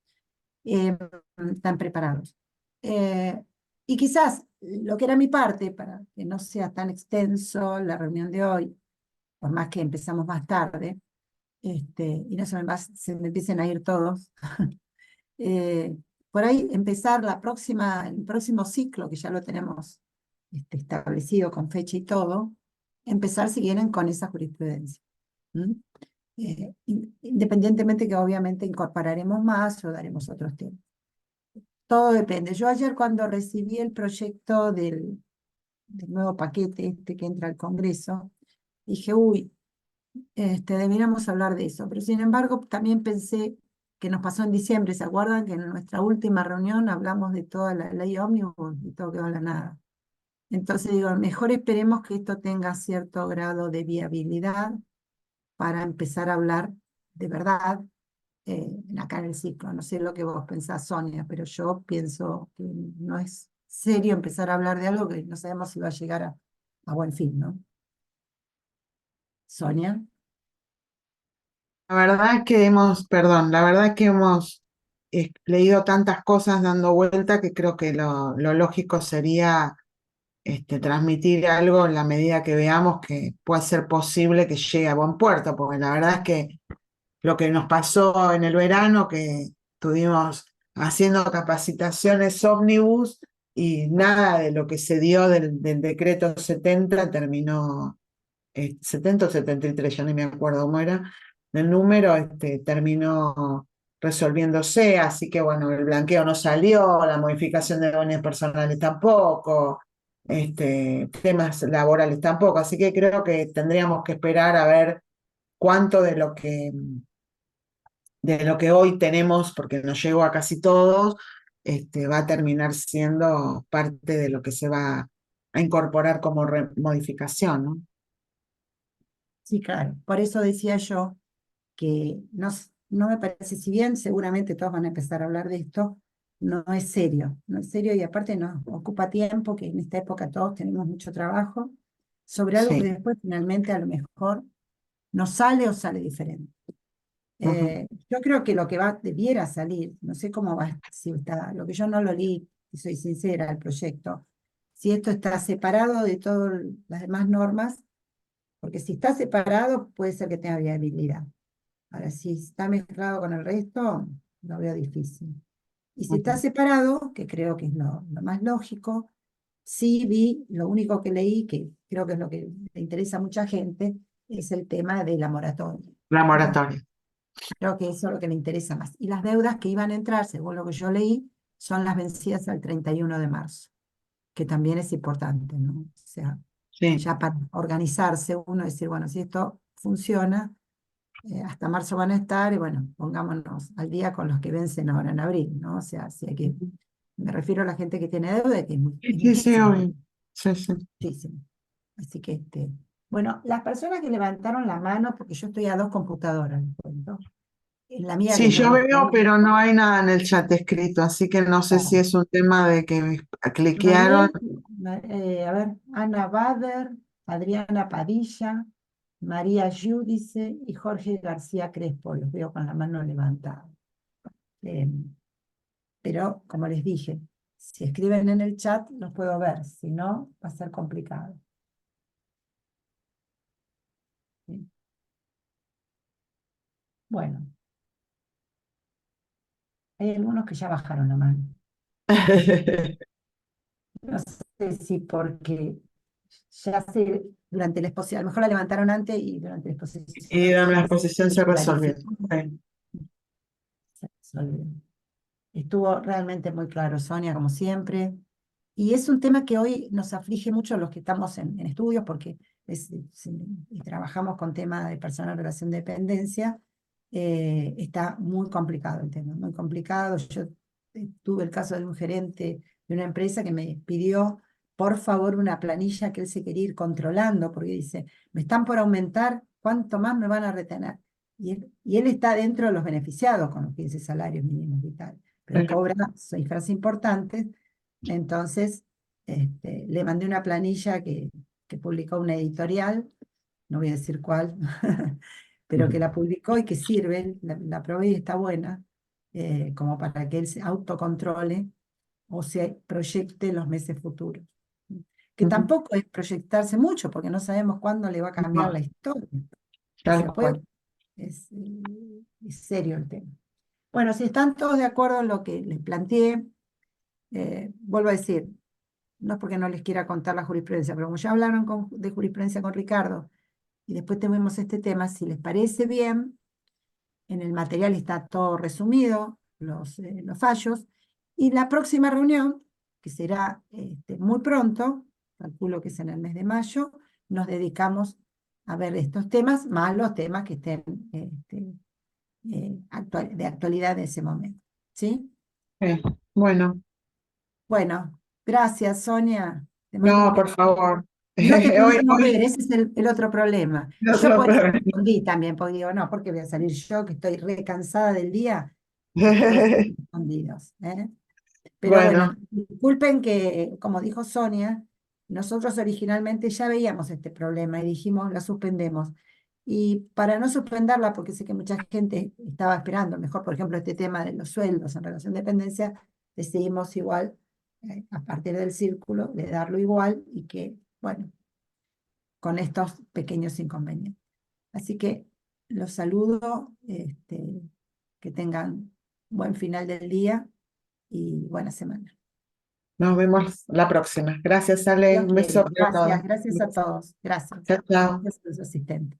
S1: están preparados. Y quizás lo que era mi parte, para que no sea tan extenso la reunión de hoy, por más que empezamos más tarde, y no se me empiecen a ir todos, por ahí empezar el próximo ciclo, que ya lo tenemos establecido con fecha y todo, empezar si quieren con esa jurisprudencia. ¿Mm? Independientemente que obviamente incorporaremos más o daremos otros temas. Todo depende. Yo ayer cuando recibí el proyecto del nuevo paquete que entra al Congreso, dije, uy, deberíamos hablar de eso. Pero sin embargo, también pensé que nos pasó en diciembre. ¿Se acuerdan que en nuestra última reunión hablamos de toda la ley ómnibus y todo quedó a la nada? Entonces digo, mejor esperemos que esto tenga cierto grado de viabilidad para empezar a hablar de verdad acá en el ciclo. No sé lo que vos pensás, Sonia, pero yo pienso que no es serio empezar a hablar de algo que no sabemos si va a llegar a buen fin, ¿no? Sonia.
S4: La verdad que perdón, la verdad que hemos leído tantas cosas dando vuelta que creo que lo lógico sería transmitir algo en la medida que veamos que puede ser posible que llegue a buen puerto, porque la verdad es que lo que nos pasó en el verano, que estuvimos haciendo capacitaciones ómnibus y nada de lo que se dio del decreto 70 terminó, 70 o 73, ya ni me acuerdo cómo era, el número terminó resolviéndose, así que bueno, el blanqueo no salió, la modificación de bienes personales tampoco, temas laborales tampoco, así que creo que tendríamos que esperar a ver cuánto de lo que hoy tenemos, porque nos llegó a casi todos, va a terminar siendo parte de lo que se va a incorporar como modificación, ¿no?
S1: Sí, claro. Por eso decía yo que no me parece, si bien seguramente todos van a empezar a hablar de esto, no es serio, no es serio y aparte nos ocupa tiempo, que en esta época todos tenemos mucho trabajo, sobre algo que
S4: Sí.
S1: después finalmente a lo mejor no sale o sale diferente. Yo creo que lo que debiera salir, no sé cómo va, si está, lo que yo no lo leí, y soy sincera, el proyecto, si esto está separado de todas las demás normas, porque si está separado puede ser que tenga viabilidad. Ahora, si está mezclado con el resto, lo veo difícil. Y si está separado, que creo que es lo más lógico, sí vi, lo único que leí, que creo que es lo que le interesa a mucha gente, es el tema de la moratoria.
S4: La moratoria.
S1: Creo que eso es lo que le interesa más. Y las deudas que iban a entrar, según lo que yo leí, son las vencidas al 31 de marzo, que también es importante, ¿no? O sea,
S4: Sí.
S1: ya para organizarse uno, decir, bueno, si esto funciona, hasta marzo van a estar, y bueno, pongámonos al día con los que vencen ahora en abril, ¿no? O sea, si hay que, me refiero a la gente que tiene deuda, que es
S4: Sí, sí,
S1: muchísimo,
S4: obvio. Sí, sí.
S1: muchísimo. Así que, bueno, las personas que levantaron la mano, porque yo estoy a 2 computadoras, les cuento. En la mía, que
S4: Sí,
S1: es
S4: yo
S1: la
S4: veo, pero no hay nada en el chat escrito, así que no sé si
S1: claro.
S4: es un tema de que cliquearon.
S1: Manuel, a ver, Ana Bader, Adriana Padilla, María Giudice y Jorge García Crespo, los veo con la mano levantada. Pero, como les dije, si escriben en el chat los puedo ver, si no, va a ser complicado. ¿Sí? Bueno, hay algunos que ya bajaron la mano. No sé si porque ya se, durante la exposición, a lo mejor la levantaron antes y durante la
S4: Y
S1: exposición
S4: en la exposición se resolvió.
S1: clarificó.
S4: Sí.
S1: Se resolvió. Estuvo realmente muy claro, Sonia, como siempre. Y es un tema que hoy nos aflige mucho a los que estamos en estudios, porque y trabajamos con temas de personas en relación de dependencia. Está muy complicado el tema, muy complicado. Yo tuve el caso de un gerente de una empresa que me pidió, por favor, una planilla que él se quería ir controlando, porque dice, me están por aumentar, ¿cuánto más me van a retener? Y él está dentro de los beneficiados con los 15 salarios mínimos vitales, pero cobra cifras importantes. Entonces, le mandé una planilla que publicó una editorial, no voy a decir cuál, pero que la publicó y que sirve, la probé y está buena, como para que él se autocontrole o se proyecte en los meses futuros. Que
S4: Ujú.
S1: tampoco es proyectarse mucho, porque no sabemos cuándo le va a cambiar
S4: No,
S1: la historia.
S4: tal
S1: Se puede,
S4: cual.
S1: es serio el tema. Bueno, si están todos de acuerdo en lo que les planteé, vuelvo a decir, no es porque no les quiera contar la jurisprudencia, pero como ya hablaron de jurisprudencia con Ricardo y después tenemos este tema, si les parece bien, en el material está todo resumido, los fallos, y la próxima reunión, que será muy pronto, calculo que es en el mes de mayo, nos dedicamos a ver estos temas, más los temas que estén de actualidad en ese momento. ¿Sí?
S4: Bueno,
S1: Bueno, gracias, Sonia. Te mando un
S4: no,
S1: beso.
S4: por favor.
S1: No te
S4: Hoy,
S1: pudimos ver,
S4: hoy,
S1: ese es el otro problema.
S4: no
S1: Yo
S4: otro
S1: por eso
S4: problema.
S1: respondí también, porque digo, no, porque voy a salir yo, que estoy re cansada del día, y todos respondidos. Pero bueno,
S4: Bueno,
S1: disculpen que, como dijo Sonia, nosotros originalmente ya veíamos este problema y dijimos, la suspendemos. Y para no suspenderla, porque sé que mucha gente estaba esperando, mejor, por ejemplo, este tema de los sueldos en relación de dependencia, decidimos igual, a partir del círculo, de darlo igual y que, bueno, con estos pequeños inconvenientes. Así que los saludo, que tengan buen final del día y buena semana.
S4: nos vemos la próxima. Gracias, Ale.
S1: Dios
S4: Un beso
S1: quiere.
S4: para todos.
S1: Gracias a todos. Gracias.
S4: Chao, chao.
S1: Gracias a los asistentes.